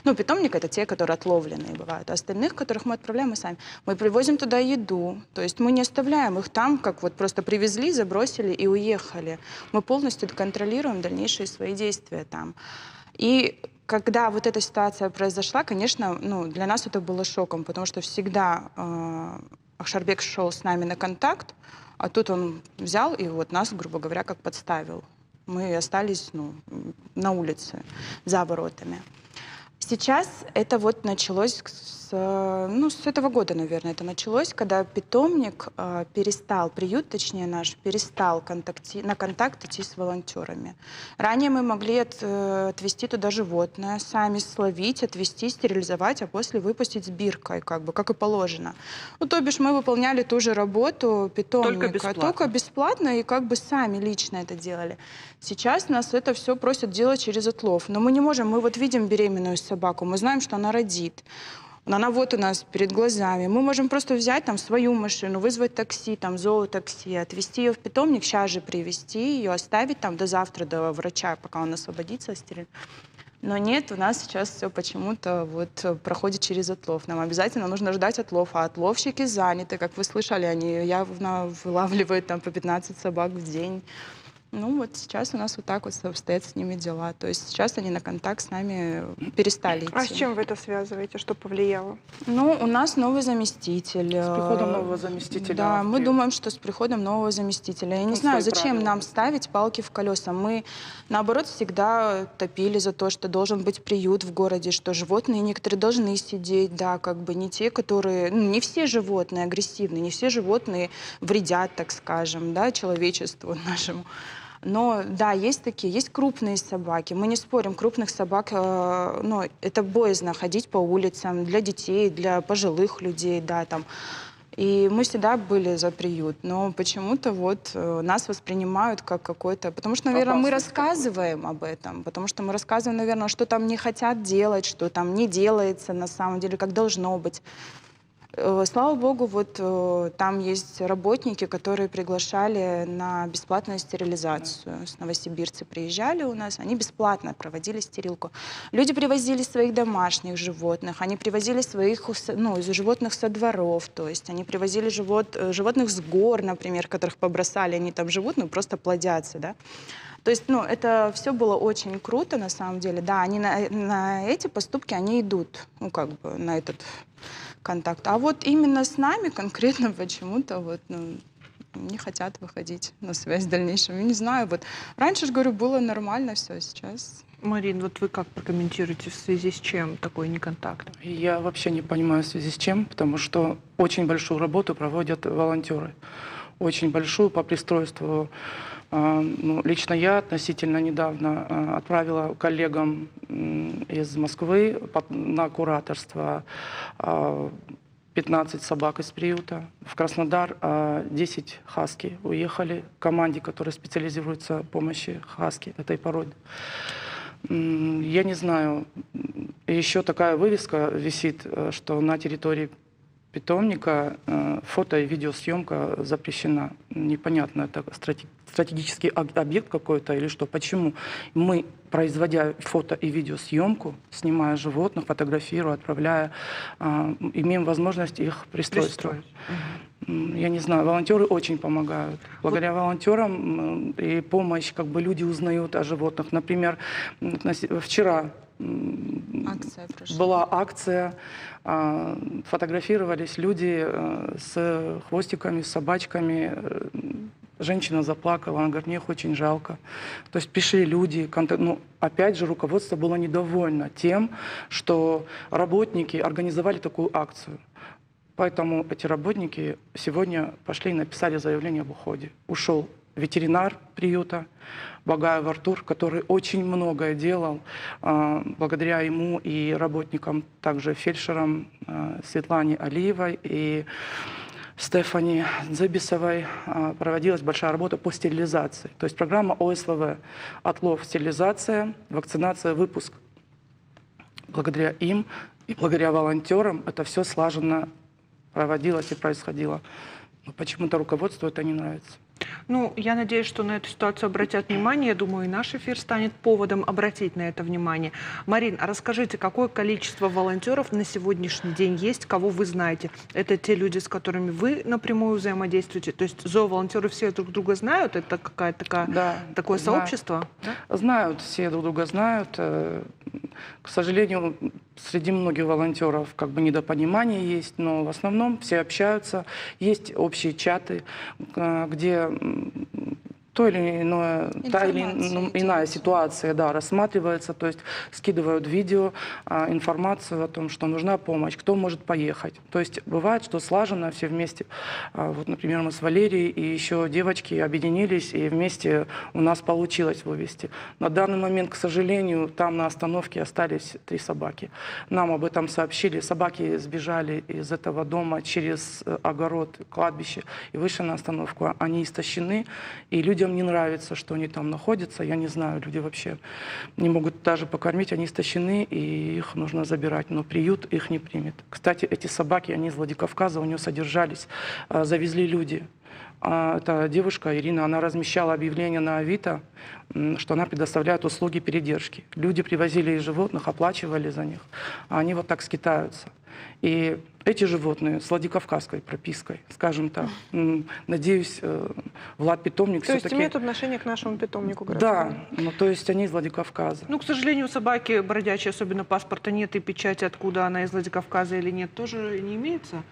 S10: Ну, питомник — это те, которые отловленные бывают. А остальных, которых мы отправляем, мы сами. Мы привозим туда еду. То есть мы не оставляем их там, как вот просто привезли, забросили и уехали. Мы полностью контролируем дальнейшие свои действия там. И когда вот эта ситуация произошла, конечно, ну, для нас это было шоком, потому что всегда Ахшарбек шел с нами на контакт, а тут он взял и вот нас, грубо говоря, как подставил. Мы остались, ну, на улице, за воротами. Сейчас это вот началось с этого года, наверное, это началось, когда питомник перестал, приют, точнее наш, перестал на контакт идти с волонтерами. Ранее мы могли отвезти туда животное, сами словить, отвезти, стерилизовать, а после выпустить с биркой, как и положено. Ну, то бишь мы выполняли ту же работу питомника, только бесплатно и как бы сами лично это делали. Сейчас нас это все просят делать через отлов. Но мы не можем, мы вот видим беременную собаку, мы знаем, что она родит. Она вот у нас перед глазами. Мы можем просто взять там свою машину, вызвать такси, там зоотакси, отвезти ее в питомник, сейчас же привезти ее, оставить там до завтра, до врача, пока он освободится. Но нет, у нас сейчас все почему-то вот проходит через отлов. Нам обязательно нужно ждать отлов, а отловщики заняты, как вы слышали, они явно вылавливают там по 15 собак в день. Ну вот сейчас у нас вот так вот обстоят с ними дела. То есть сейчас они на контакт с нами перестали идти.
S2: А с чем вы это связываете? Что повлияло?
S10: Ну, у нас новый заместитель.
S8: С приходом нового заместителя.
S10: Да, мы думаем, что с приходом нового заместителя. Я не знаю, зачем нам ставить палки в колеса. Мы, наоборот, всегда топили за то, что должен быть приют в городе, что животные некоторые должны сидеть, да, как бы не те, которые... Ну, не все животные агрессивные, не все животные вредят, так скажем, да, человечеству нашему. Но да, есть такие, есть крупные собаки. Мы не спорим, крупных собак, ну, это боязно ходить по улицам для детей, для пожилых людей, да, там. И мы всегда были за приют, но почему-то вот нас воспринимают как какой-то... Потому что, наверное, мы рассказываем об этом, потому что мы рассказываем, наверное, что там не хотят делать, что там не делается на самом деле, как должно быть. Слава богу, вот там есть работники, которые приглашали на бесплатную стерилизацию. С новосибирцы приезжали у нас, они бесплатно проводили стерилку. Люди привозили своих домашних животных, они привозили своих, ну, животных со дворов, то есть они привозили животных с гор, например, которых побросали, они там живут, ну, просто плодятся, да. То есть, ну, это все было очень круто, на самом деле. Да, они на эти поступки, они идут, ну, как бы, на этот контакт. А вот именно с нами конкретно почему-то вот, ну, не хотят выходить на связь в дальнейшем. Я не знаю, вот раньше же, говорю, было нормально все, сейчас...
S1: Марин, вот вы как прокомментируете, в связи с чем такой неконтакт?
S8: Я вообще не понимаю, в связи с чем, потому что очень большую работу проводят волонтеры. Очень большую по пристройству. Ну, лично я относительно недавно отправила коллегам из Москвы на кураторство 15 собак из приюта. В Краснодар 10 хаски уехали к команде, которая специализируется в помощи хаски этой породы. Я не знаю, еще такая вывеска висит, что на территории питомника фото- и видеосъемка запрещена. Непонятно, это стратегический объект какой-то или что. Почему мы, производя фото- и видеосъемку, снимая животных, фотографируя, отправляя, имеем возможность их пристроить? Я не знаю, волонтеры очень помогают. Благодаря волонтерам и помощь, как бы люди узнают о животных. Например, вчера была акция, фотографировались люди с хвостиками, с собачками. Женщина заплакала, она говорит, мне их очень жалко. То есть пришли люди, ну, опять же, руководство было недовольно тем, что работники организовали такую акцию. Поэтому эти работники сегодня пошли и написали заявление об уходе. Ушел ветеринар приюта Багаев Артур, который очень многое делал. Благодаря ему и работникам, также фельдшерам Светлане Алиевой и Стефани Дзебисовой проводилась большая работа по стерилизации. То есть программа ОСВВ, отлов, стерилизация, вакцинация, выпуск. Благодаря им и благодаря волонтерам это все слаженно проводилось и происходило. Но почему-то руководству это не нравится.
S1: Ну, я надеюсь, что на эту ситуацию обратят внимание. Я думаю, и наш эфир станет поводом обратить на это внимание. Марин, а расскажите, какое количество волонтеров на сегодняшний день есть, кого вы знаете? Это те люди, с которыми вы напрямую взаимодействуете? То есть зооволонтеры все друг друга знают? Это какая-то такое сообщество? Да?
S8: Знают, все друг друга знают. К сожалению, среди многих волонтеров как бы недопонимание есть, но в основном все общаются. Есть общие чаты, где та или иная ситуация, да, рассматривается, то есть скидывают видео, информацию о том, что нужна помощь, кто может поехать. То есть бывает, что слаженно все вместе. Вот, например, мы с Валерией и еще девочки объединились, и вместе у нас получилось вывести. На данный момент, к сожалению, там на остановке остались 3 собаки. Нам об этом сообщили. Собаки сбежали из этого дома через огород, кладбище и вышли на остановку. Они истощены, и людям не нравится, что они там находятся. Я не знаю, люди вообще не могут даже покормить, они истощены, и их нужно забирать. Но приют их не примет. Кстати, эти собаки, они из Владикавказа, у нее содержались, завезли люди. Эта девушка, Ирина, она размещала объявление на Авито, что она предоставляет услуги передержки. Люди привозили животных, оплачивали за них, а они вот так скитаются. И эти животные с владикавказской пропиской, скажем так, надеюсь, Влад Питомник
S2: то
S8: все-таки...
S2: есть имеют отношение к нашему питомнику
S8: Да,
S2: городскому?
S8: ну, то есть они из Владикавказа.
S1: Ну, к сожалению, у собаки бродячей, особенно паспорта нет, и печати, откуда она из Владикавказа или нет, тоже не имеется.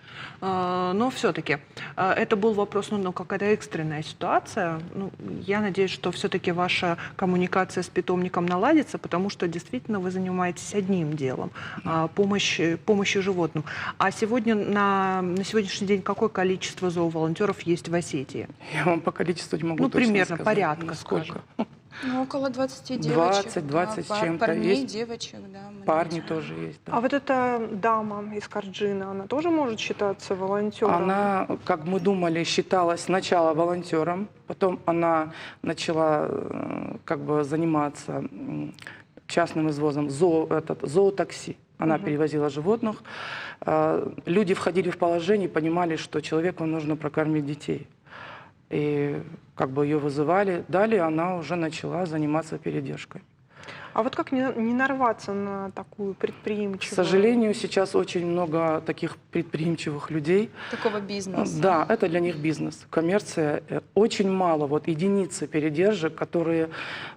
S1: Но все-таки это был вопрос, ну, какая-то экстренная ситуация. Ну, я надеюсь, что все-таки ваша коммуникация с питомником наладится, потому что действительно вы занимаетесь одним делом – помощью животным. А сегодня, на сегодняшний день какое количество зооволонтеров есть в Осетии?
S8: Я вам по количеству не могу
S1: Ну,
S8: точно
S1: примерно,
S8: сказать.
S1: порядка,
S8: Сколько?
S1: скажем.
S10: Ну, около 20 девочек.
S8: 20 с чем-то.
S10: Парней,
S8: Есть
S10: девочек, да. мы
S8: парни
S10: начали.
S8: тоже есть. Да.
S2: А вот эта дама из Карджина, она тоже может считаться волонтером?
S8: Она, как мы думали, считалась сначала волонтером, потом она начала как бы заниматься частным извозом, зоотакси. Она перевозила животных. Люди входили в положение, понимали, что человеку нужно прокормить детей. И как бы ее вызывали. Далее она уже начала заниматься передержкой.
S2: А вот как не нарваться на такую
S8: К
S2: предприимчивую?
S8: сожалению, сейчас очень много таких предприимчивых людей.
S10: Такого бизнеса.
S8: Да, это для них бизнес. Коммерция. Очень мало, вот единицы передержек, которые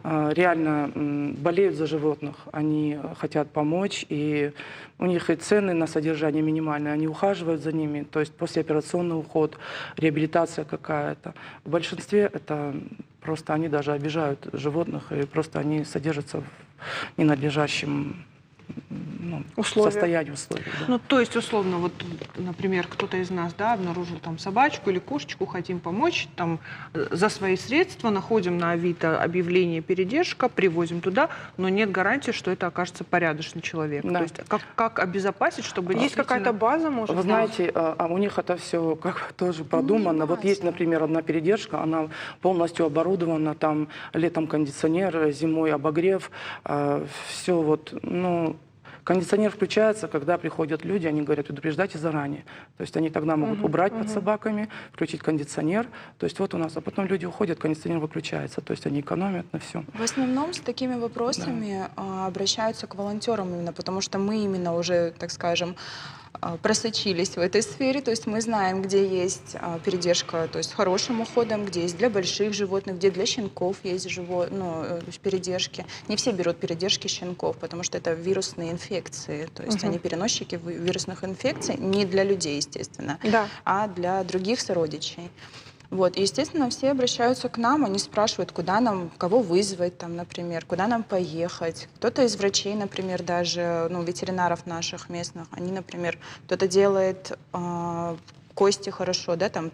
S8: реально болеют за животных. Они хотят помочь, и у них и цены на содержание минимальные. Они ухаживают за ними, то есть послеоперационный уход, реабилитация какая-то. В большинстве это просто они даже обижают животных, и просто они содержатся в ненадлежащем состоянии условий. Да.
S1: Ну, то есть, условно, вот, например, кто-то из нас, да, обнаружил там собачку или кошечку, хотим помочь, там, за свои средства, находим на Авито объявление «передержка», привозим туда, но нет гарантии, что это окажется порядочный человек.
S8: Да.
S1: То есть, как обезопасить, чтобы
S2: Есть какая-то база, может
S8: Вы
S2: быть?
S8: знаете, у них это все как тоже продумано. Вот есть, например, одна передержка, она полностью оборудована, там летом кондиционер, зимой обогрев, все вот, ну... Кондиционер включается, когда приходят люди, они говорят, предупреждайте заранее. То есть они тогда могут убрать под собаками, включить кондиционер. То есть вот у нас, а потом люди уходят, кондиционер выключается. То есть они экономят на всем.
S10: В основном с такими вопросами обращаются к волонтерам именно, потому что мы именно уже, так скажем, просочились в этой сфере, то есть мы знаем, где есть передержка, то есть с хорошим уходом, где есть для больших животных, где для щенков есть передержки. Не все берут передержки щенков, потому что это вирусные инфекции, то есть они переносчики вирусных инфекций, не для людей, естественно, а для других сородичей. Вот, и, естественно, все обращаются к нам, они спрашивают, куда нам, кого вызвать, там, например, куда нам поехать. Кто-то из врачей, например, даже, ветеринаров наших местных, они, например, кто-то делает кости хорошо, да, там,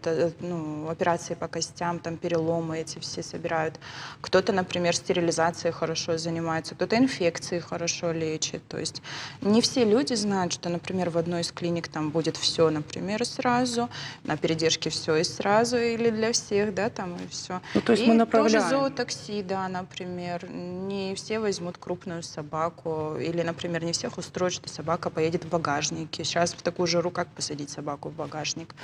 S10: операции по костям, там, переломы эти все собирают. Кто-то, например, стерилизацией хорошо занимается, кто-то инфекции хорошо лечит. То есть не все люди знают, что, например, в одной из клиник там будет все, например, сразу, на передержке все и сразу, или для всех, да, там, и все.
S8: Ну, то есть
S10: и
S8: мы направляем.
S10: тоже зоотакси, да, например. Не все возьмут крупную собаку, или, например, не всех устроит, что собака поедет в багажнике. Сейчас в такую жару как посадить собаку в багажник? денег.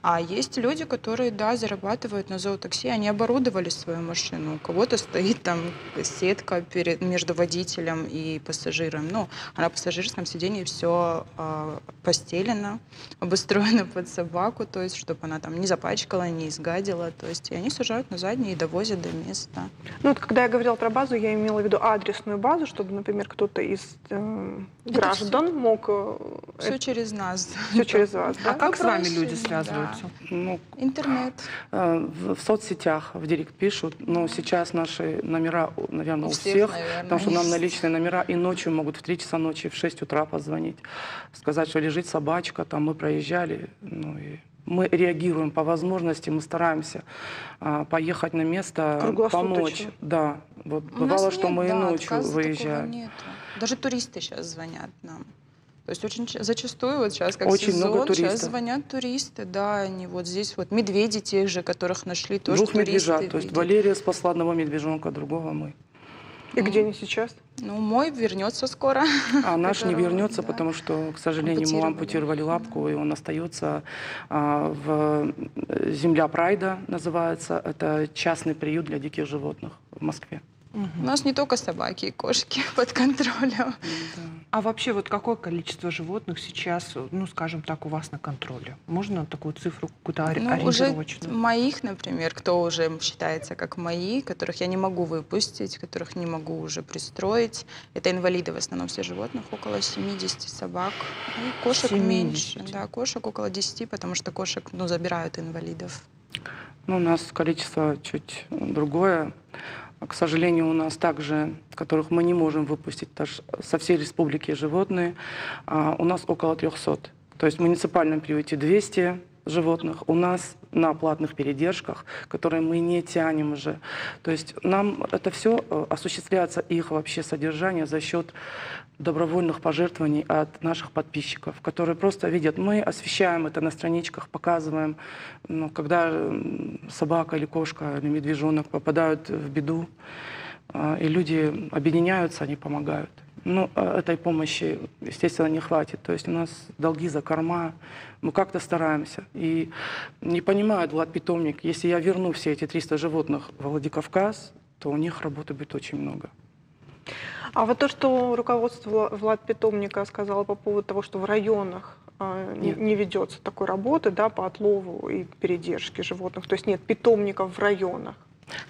S10: А есть люди, которые, да, зарабатывают на зоотакси, они оборудовали свою машину. У кого-то стоит там сетка между водителем и пассажиром. Ну, а на пассажирском сиденье все постелено, обустроено под собаку, то есть, чтобы она там не запачкала, не изгадила. То есть, и они сажают на задние и довозят до места.
S2: Ну, вот когда я говорила про базу, я имела в виду адресную базу, чтобы, например, кто-то из граждан мог...
S10: Все через нас.
S2: Все через вас, да?
S1: А как с вами
S10: Вопросы,
S1: люди связываются?
S8: Ну,
S10: Интернет.
S8: в соцсетях, в директ пишут, но сейчас наши номера, наверное, у
S10: всех,
S8: всех,
S10: наверное,
S8: потому что нам
S10: есть.
S8: наличные номера и ночью могут в 3 часа ночи, в 6 утра позвонить, сказать, что лежит собачка, там мы проезжали, ну и мы реагируем по возможности, мы стараемся поехать на место,
S2: Круглосуточно.
S8: помочь. Да, вот
S10: У
S8: бывало,
S10: нас
S8: что
S10: нет,
S8: мы и
S10: да,
S8: ночью
S10: отказа такого
S8: выезжаем.
S10: нету. Даже туристы сейчас звонят нам. То есть очень зачастую, вот сейчас как
S8: Очень
S10: сезон,
S8: много туристов.
S10: сейчас звонят туристы, да, они вот здесь вот медведи тех же, которых нашли, тоже
S8: 2
S10: туристы
S8: медвежат, то есть
S10: видят.
S8: Валерия спасла одного медвежонка, другого мы.
S2: И где они сейчас?
S10: Ну, мой вернется скоро.
S8: А наш не
S10: которого,
S8: вернется,
S10: да,
S8: потому что, к сожалению, ему ампутировали лапку, и он остается в «Земля Прайда» называется. Это частный приют для диких животных в Москве.
S10: У нас не только собаки и кошки под контролем.
S1: А вообще вот какое количество животных сейчас, ну, скажем так, у вас на контроле? Можно такую цифру какую-то
S10: Ну, уже
S1: ориентировочную?
S10: моих, например, кто уже считается как мои, которых я не могу выпустить, которых не могу уже пристроить. Это инвалиды в основном все животных, около 70 собак. И кошек
S1: 70.
S10: меньше. Да, кошек около 10, потому что кошек, ну, забирают инвалидов.
S8: Ну, у нас количество чуть другое. К сожалению, у нас также, которых мы не можем выпустить даже со всей республики животные, у нас около 300. То есть в муниципальном приюте 200 животных, у нас на платных передержках, которые мы не тянем уже. То есть нам это все осуществляется, их вообще содержание за счет добровольных пожертвований от наших подписчиков, которые просто видят, мы освещаем это на страничках, показываем, ну, когда собака или кошка или медвежонок попадают в беду, и люди объединяются, они помогают. Но этой помощи, естественно, не хватит. То есть у нас долги за корма, мы как-то стараемся. И не понимает Влад-питомник, если я верну все эти 300 животных в Владикавказ, то у них работы будет очень много.
S2: А вот то, что руководство Влад-питомника сказало по поводу того, что в районах не ведется такой работы, да, по отлову и передержке животных, то есть нет питомников в районах.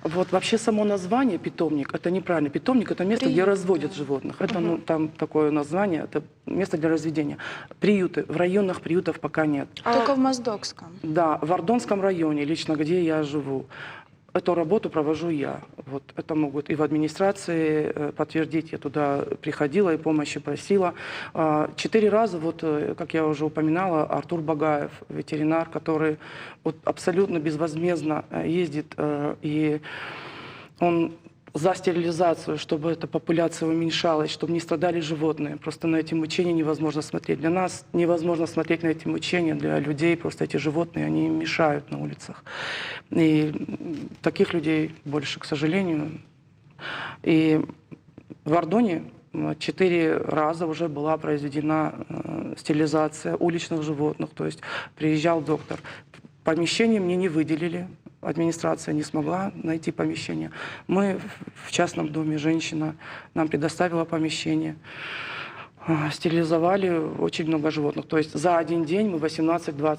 S8: Вот вообще само название питомник, это неправильно. Питомник — это место, где разводят животных. Это, ну, там такое название, это место для разведения. Приюты, в районах приютов пока нет.
S10: Только в Моздокском.
S8: Да, в Ордонском районе, лично где я живу. Эту работу провожу я. Вот это могут и в администрации подтвердить. Я туда приходила и помощи просила. 4 раза, вот, как я уже упоминала, Артур Багаев, ветеринар, который вот абсолютно безвозмездно ездит, и он за стерилизацию, чтобы эта популяция уменьшалась, чтобы не страдали животные. Просто на эти мучения невозможно смотреть. Для нас невозможно смотреть на эти мучения, для людей просто эти животные, они им мешают на улицах. И таких людей больше, к сожалению. И в Ордоне 4 раза уже была произведена стерилизация уличных животных. То есть приезжал доктор. Помещение мне не выделили. Администрация не смогла найти помещение. Мы в частном доме, женщина нам предоставила помещение. Стерилизовали очень много животных. То есть за один день мы 18-20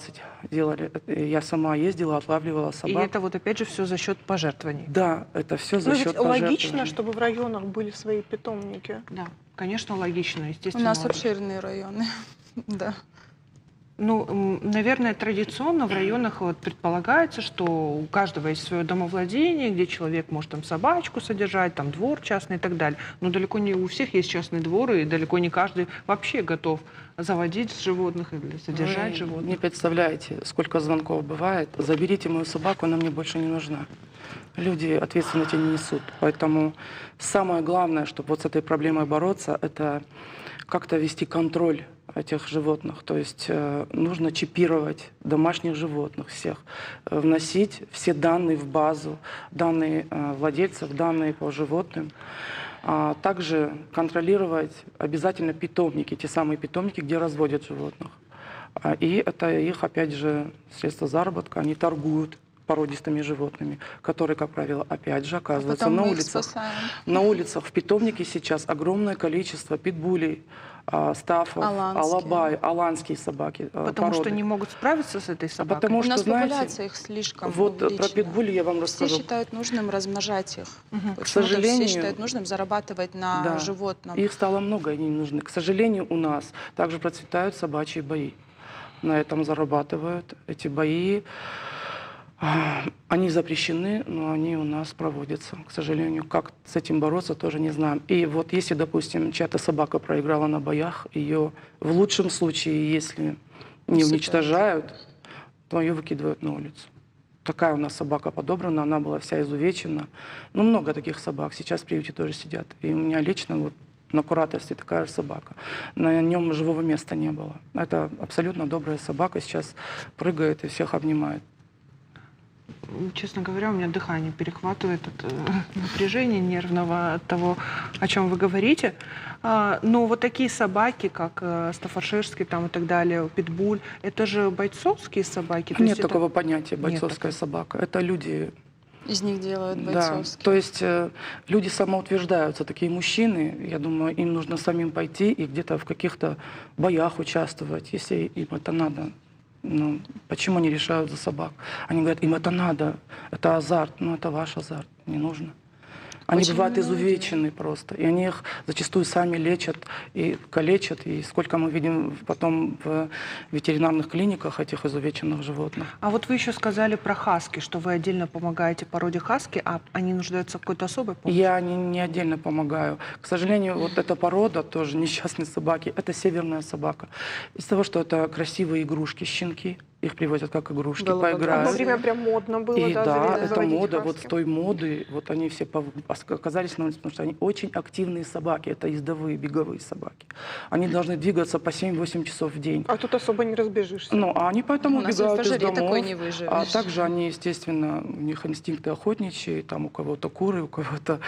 S8: делали. Я сама ездила, отлавливала собак.
S1: И это вот опять же все за счет пожертвований.
S8: Да, это все за
S2: Ну,
S8: счет
S2: ведь
S8: пожертвований.
S2: логично, чтобы в районах были свои питомники.
S1: Да, конечно, логично,
S10: У
S1: естественно.
S10: нас
S1: логично.
S10: обширные районы. Да.
S1: Ну, наверное, традиционно в районах вот предполагается, что у каждого есть свое домовладение, где человек может там собачку содержать, там двор частный и так далее. Но далеко не у всех есть частный двор, и далеко не каждый вообще готов заводить животных или содержать
S8: Вы
S1: животных.
S8: не представляете, сколько звонков бывает. Заберите мою собаку, она мне больше не нужна. Люди ответственности не несут. Поэтому самое главное, чтобы вот с этой проблемой бороться, это как-то вести контроль этих животных. То есть нужно чипировать домашних животных всех, вносить все данные в базу, данные владельцев, данные по животным. А также контролировать обязательно питомники, те самые питомники, где разводят животных. И это их, опять же, средство заработка. Они торгуют породистыми животными, которые, как правило, опять же оказываются
S10: Потом
S8: на
S10: мы их
S8: улицах.
S10: спасаем.
S8: На улицах, в питомнике сейчас огромное количество питбулей, стафов,
S10: Аланские.
S8: алабай, аланские собаки.
S1: Потому
S8: породы.
S1: что не могут справиться с этой собакой.
S8: Потому
S10: У
S8: что,
S10: нас
S8: знаете,
S10: популяция их слишком
S8: вот про
S10: увеличена.
S8: питбули я вам
S10: Все
S8: расскажу.
S10: считают нужным размножать их. Почему-то
S8: сожалению,
S10: все считают нужным зарабатывать на
S8: Да.
S10: животном.
S8: Их стало много, они не нужны. К сожалению, у нас также процветают собачьи бои. На этом зарабатывают эти бои. Они запрещены, но они у нас проводятся. К сожалению, как с этим бороться, тоже не знаем. И вот если, допустим, чья-то собака проиграла на боях, ее в лучшем случае, если не уничтожают, то ее выкидывают на улицу. Такая у нас собака подобрана, она была вся изувечена. Ну, много таких собак. Сейчас в приюте тоже сидят. И у меня лично вот на кураторстве такая же собака. На нем живого места не было. Это абсолютно добрая собака. Сейчас прыгает и всех обнимает.
S1: Честно говоря, у меня дыхание перехватывает от напряжения нервного, от того, о чем вы говорите. Но вот такие собаки, как стаффордширский там и так далее, питбуль, это же бойцовские собаки. То
S8: Нет
S1: есть это-
S8: такого понятия
S1: Нет
S8: бойцовская собака. Это люди.
S10: Из них делают
S8: Да,
S10: бойцовские.
S8: то есть люди самоутверждаются, такие мужчины, я думаю, им нужно самим пойти и где-то в каких-то боях участвовать, если им это надо. Ну, почему они решают за собак? Они говорят, им это надо, это азарт. Ну, это ваш азарт, не нужно. Они
S10: Очень
S8: бывают
S10: многие.
S8: изувечены просто, и они их зачастую сами лечат и калечат. И сколько мы видим потом в ветеринарных клиниках этих изувеченных животных.
S1: А вот вы еще сказали про хаски, что вы отдельно помогаете породе хаски, а они нуждаются в какой-то особой помощи.
S8: Я не отдельно помогаю. К сожалению, вот эта порода, тоже несчастные собаки, это северная собака. Из-за того, что это красивые игрушки, щенки, их привозят как игрушки,
S10: Голубоглазые.
S2: Одно
S8: поиграть.
S2: время прям модно было,
S8: И да,
S2: заводить
S8: это мода,
S2: хаски.
S8: вот с той моды, вот они все оказались на улице, потому что они очень активные собаки, это ездовые, беговые собаки. Они должны двигаться по 7-8 часов в день.
S2: А тут особо не разбежишься.
S8: Ну, а они поэтому
S10: У нас и в
S8: убегают из
S10: жаре
S8: домов.
S10: такой не выживешь.
S8: А также они, естественно, у них инстинкты охотничьи, там у кого-то куры, у кого-то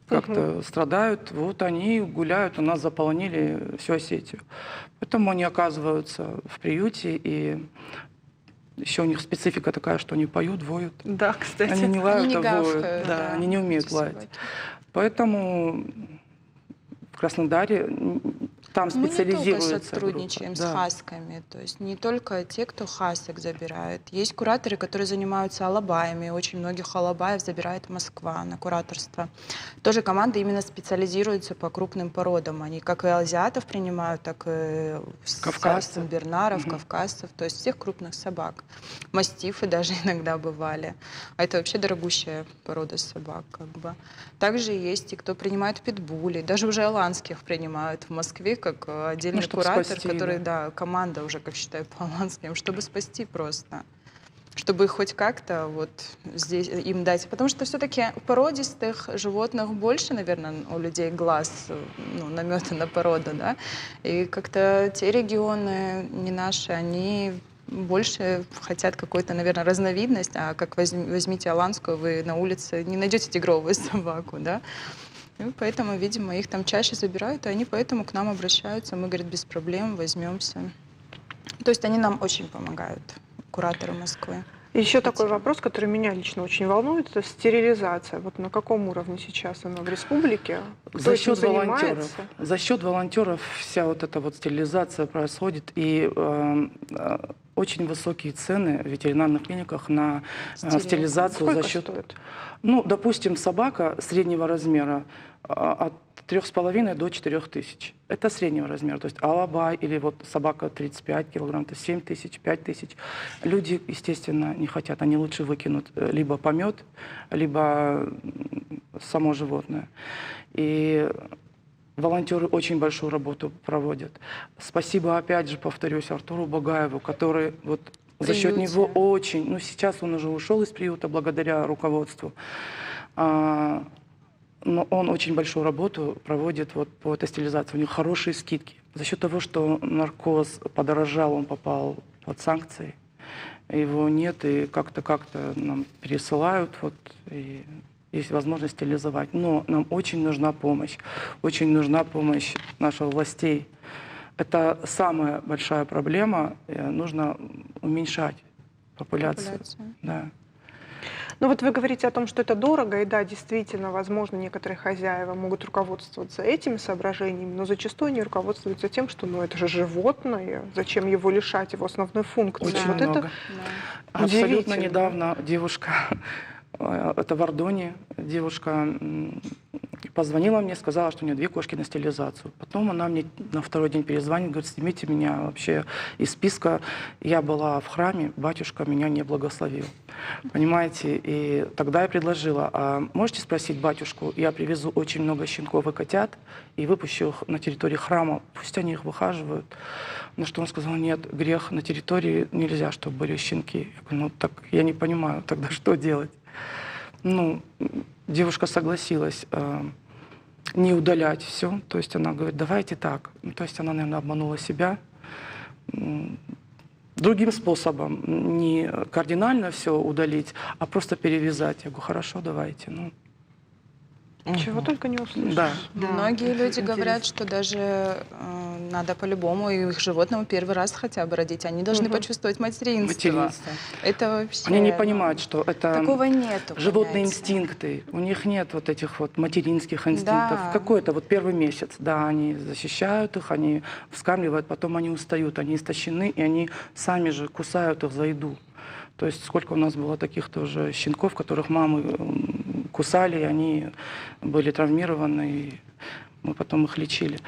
S8: как-то страдают. Вот они гуляют, у нас заполонили всю Осетию. Поэтому они оказываются в приюте, и еще у них специфика такая, что они поют, воют.
S1: Да, кстати.
S8: Они не лают,
S10: Они не
S8: а воют.
S10: гавкают,
S8: Да,
S10: да,
S8: они не умеют
S10: эти
S8: лаять.
S10: собаки.
S8: Поэтому в Краснодаре там
S10: Мы не только
S8: специализируется
S10: сотрудничаем
S8: группа.
S10: с
S8: Да.
S10: хасками, то есть не только те, кто хасок забирает. Есть кураторы, которые занимаются алабаями. Очень многих алабаев забирает Москва на кураторство. Тоже команда именно специализируется по крупным породам. Они как и азиатов принимают, так и
S8: Кавказцев.
S10: сенбернаров, кавказцев, то есть всех крупных собак. Мастифы даже иногда бывали. А это вообще дорогущая порода собак. Как бы. Также есть и кто принимает питбулей. Даже уже аланских принимают в Москве как отдельный
S8: чтобы
S10: куратор,
S8: спасти,
S10: который, да, команда уже, как считаю, по аланским, чтобы спасти просто. Чтобы их хоть как-то вот здесь им дать. Потому что все-таки породистых животных больше, наверное, у людей глаз, ну, намета на породу, да. И как-то те регионы не наши, они больше хотят какую-то, наверное, разновидность, а как возьмите аланскую, вы на улице не найдете тигровую собаку, да. И поэтому, видимо, их там чаще забирают, и они поэтому к нам обращаются. Мы, говорят, без проблем возьмемся. То есть они нам очень помогают, кураторы Москвы.
S2: Еще такой вопрос, который меня лично очень волнует, это стерилизация. Вот на каком уровне сейчас она в республике? Кто
S8: За
S2: этим
S8: счет волонтеров.
S2: занимается?
S8: За счет волонтеров вся вот эта вот стерилизация происходит. И очень высокие цены в ветеринарных клиниках на стерилизацию.
S2: Сколько
S8: За счет,
S2: стоит?
S8: ну, допустим, собака среднего размера от 3,5 до 4 тысяч. Это среднего размера. То есть алабай или вот собака 35 килограмм, это 7 тысяч, 5 тысяч. Люди, естественно, не хотят. Они лучше выкинут либо помет, либо само животное. И волонтеры очень большую работу проводят. Спасибо, опять же, повторюсь, Артуру Багаеву, который вот за счет
S10: Приюте.
S8: него очень... Ну, сейчас он уже ушел из приюта благодаря руководству. Но он очень большую работу проводит вот по этой стерилизации. У него хорошие скидки. За счет того, что наркоз подорожал, он попал под санкции. Его нет, и как-то нам пересылают, вот, и есть возможность стерилизовать. Но нам очень нужна помощь наших властей. Это самая большая проблема. Нужно уменьшать популяцию. Да.
S2: Ну вот вы говорите о том, что это дорого, и да, действительно, возможно, некоторые хозяева могут руководствоваться этими соображениями, но зачастую они руководствуются тем, что ну это же животное, зачем его лишать его основной функции.
S8: Очень
S2: вот
S8: много.
S2: это
S8: Абсолютно
S2: удивительно.
S8: недавно девушка, это в Ардоне, девушка позвонила мне, сказала, что у нее 2 кошки на стерилизацию. Потом она мне на второй день перезвонит, говорит, снимите меня вообще из списка. Я была в храме, батюшка меня не благословил. Понимаете? И тогда я предложила, а можете спросить батюшку, я привезу очень много щенков и котят и выпущу их на территории храма, пусть они их выхаживают. На что он сказал, нет, грех, на территории нельзя, чтобы были щенки. Я говорю, ну так я не понимаю, тогда что делать? Ну, девушка согласилась не удалять все. То есть она говорит, давайте так. Ну, то есть она, наверное, обманула себя. Другим способом, не кардинально все удалить, а просто перевязать. Я говорю, хорошо, давайте. Ну,
S2: Чего только не услышишь.
S8: да.
S10: Многие люди говорят, что даже надо по-любому их животному первый раз хотя бы родить. Они должны почувствовать материнство.
S8: Материнство.
S10: Это вообще...
S8: Они не понимают, что это
S10: Такого нету.
S8: животные
S10: понятия.
S8: инстинкты. У них нет вот этих вот материнских инстинктов.
S10: Да.
S8: Какой-то вот первый месяц, да, они защищают их, они вскармливают, потом они устают, они истощены, и они сами же кусают их за еду. То есть сколько у нас было таких тоже щенков, которых мамы кусали, и они были травмированы, и мы потом их лечили.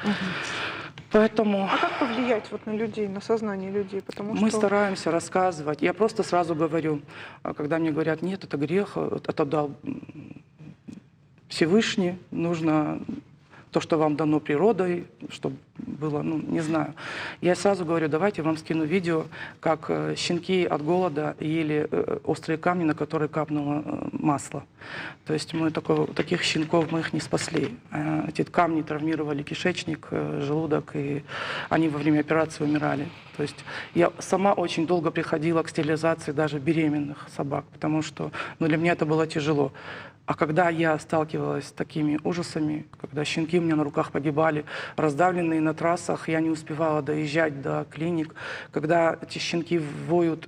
S8: Поэтому
S2: А как повлиять вот на людей, на сознание людей? Потому
S8: мы
S2: что
S8: стараемся рассказывать. Я просто сразу говорю, когда мне говорят, нет, это грех, это дал Всевышний, нужно то, что вам дано природой, чтобы было, ну, не знаю. Я сразу говорю, давайте я вам скину видео, как щенки от голода ели острые камни, на которые капнуло масло. То есть мы таких щенков мы их не спасли. Эти камни травмировали кишечник, желудок, и они во время операции умирали. То есть я сама очень долго приходила к стерилизации даже беременных собак, потому что для меня это было тяжело. А когда я сталкивалась с такими ужасами, когда щенки у меня на руках погибали, раздавленные на трассах, я не успевала доезжать до клиник, когда эти щенки воют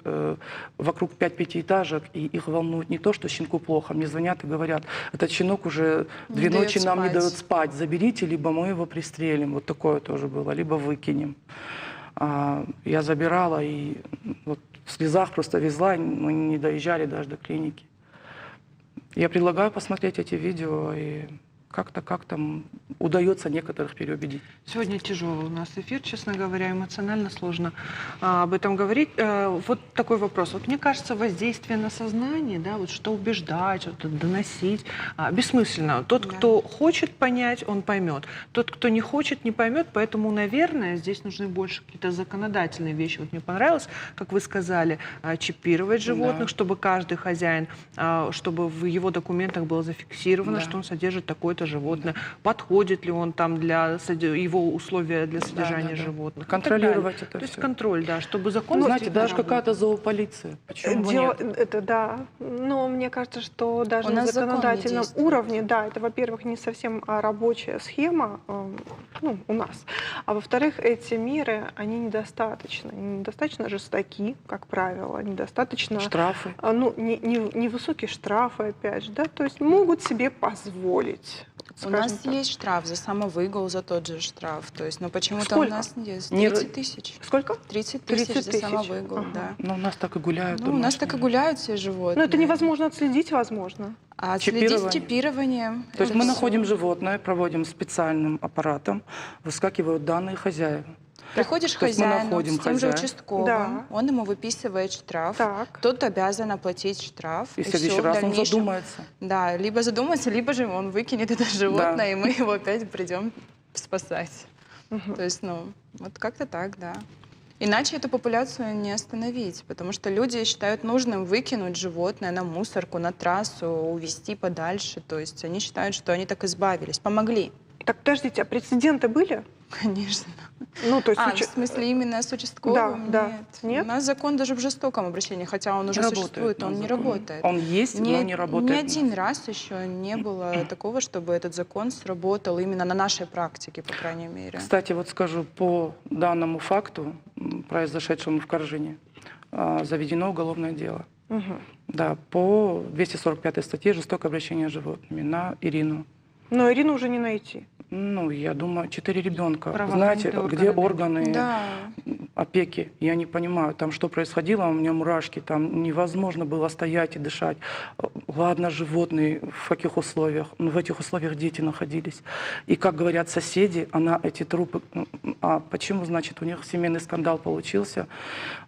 S8: вокруг 5 пятиэтажек, и их волнует не то, что щенку плохо, мне звонят и говорят, этот щенок уже 2 ночи нам не дает спать, заберите, либо мы его пристрелим, вот такое тоже было, либо выкинем. Я забирала и вот в слезах просто везла, мы не доезжали даже до клиники. Я предлагаю посмотреть эти видео, и как-то удается некоторых переубедить.
S1: Сегодня тяжелый у нас эфир, честно говоря, эмоционально сложно об этом говорить. Вот такой вопрос. Вот мне кажется, воздействие на сознание, да, вот что убеждать, вот доносить, бессмысленно. Тот, кто хочет понять, он поймет. Тот, кто не хочет, не поймет. Поэтому, наверное, здесь нужны больше какие-то законодательные вещи. Вот мне понравилось, как вы сказали, чипировать животных, чтобы каждый хозяин, чтобы в его документах было зафиксировано, что он содержит такое-то животное, подходит ли он там для его условия для содержания животных.
S8: Контролировать это.
S1: То есть
S8: всё.
S1: контроль, да, чтобы закон...
S8: Ну, знаете,
S1: действительно
S8: даже какая-то зоополиция. Почему бы нет?
S2: Это да, но мне кажется, что даже
S10: У
S2: на
S10: нас закон не
S2: законодательном
S10: действует.
S2: уровне, да, это, во-первых, не совсем рабочая схема, ну, у нас, а во-вторых, эти меры, они недостаточно жестоки, как правило, недостаточно...
S8: Штрафы.
S2: Ну, невысокие штрафы, опять же, да, то есть могут себе позволить.
S10: У нас
S2: так.
S10: есть штраф за самовыгул, за тот же штраф. То есть, но почему-то у
S2: Сколько?
S10: нас есть
S8: Не
S10: 30 тысяч.
S2: Сколько?
S10: 30
S2: 30
S10: тысяч за
S2: тысяч.
S10: самовыгул,
S2: Ага.
S10: да.
S8: Ну, у нас так и гуляют.
S10: Ну, у нас так и гуляют все животные.
S2: Ну, это невозможно отследить, возможно.
S10: А следить
S8: Чипирование.
S10: чипированием.
S8: То есть
S10: это
S8: мы
S10: всё.
S8: находим животное, проводим специальным аппаратом, выскакивают данные хозяева.
S10: Приходишь к
S8: То есть мы
S10: хозяину
S8: находим
S10: с тем же
S8: хозяина.
S10: участковым,
S2: Да.
S10: он ему выписывает штраф,
S2: Так.
S10: тот обязан оплатить штраф.
S8: И в
S10: всё,
S8: следующий раз он
S10: дальнейшем-
S8: задумается.
S10: Да, либо задумается, либо же он выкинет это животное, и мы его опять придем спасать. То есть, ну, вот как-то так, да. Иначе эту популяцию не остановить, потому что люди считают нужным выкинуть животное на мусорку, на трассу, увезти подальше. То есть они считают, что они так избавились, помогли.
S2: Так, подождите, а прецеденты были?
S10: Конечно.
S2: Ну, то есть
S10: В смысле именно с участковым?
S2: Да,
S10: Нет.
S2: нет?
S10: У нас закон даже в жестоком обращении, хотя он уже
S8: Работает
S10: существует, он
S8: наш
S10: не
S8: закон.
S10: работает.
S8: Он есть, но не работает.
S10: Ни один раз еще не было такого, чтобы этот закон сработал именно на нашей практике, по крайней мере.
S8: Кстати, вот скажу, по данному факту, произошедшему в Коржине, заведено уголовное дело.
S2: Мгм.
S8: Да, по 245 статье «Жестокое обращение с животными» на Ирину.
S2: Но Ирину уже не найти.
S8: Ну, я думаю, 4 ребенка.
S1: Правоохранительные
S8: Знаете, где
S1: органы.
S8: органы
S10: Да.
S8: опеки? Я не понимаю, там что происходило, у меня мурашки, там невозможно было стоять и дышать. Ладно, животные, в каких условиях? Ну, в этих условиях дети находились. И, как говорят соседи, она эти трупы... А почему, значит, у них семейный скандал получился?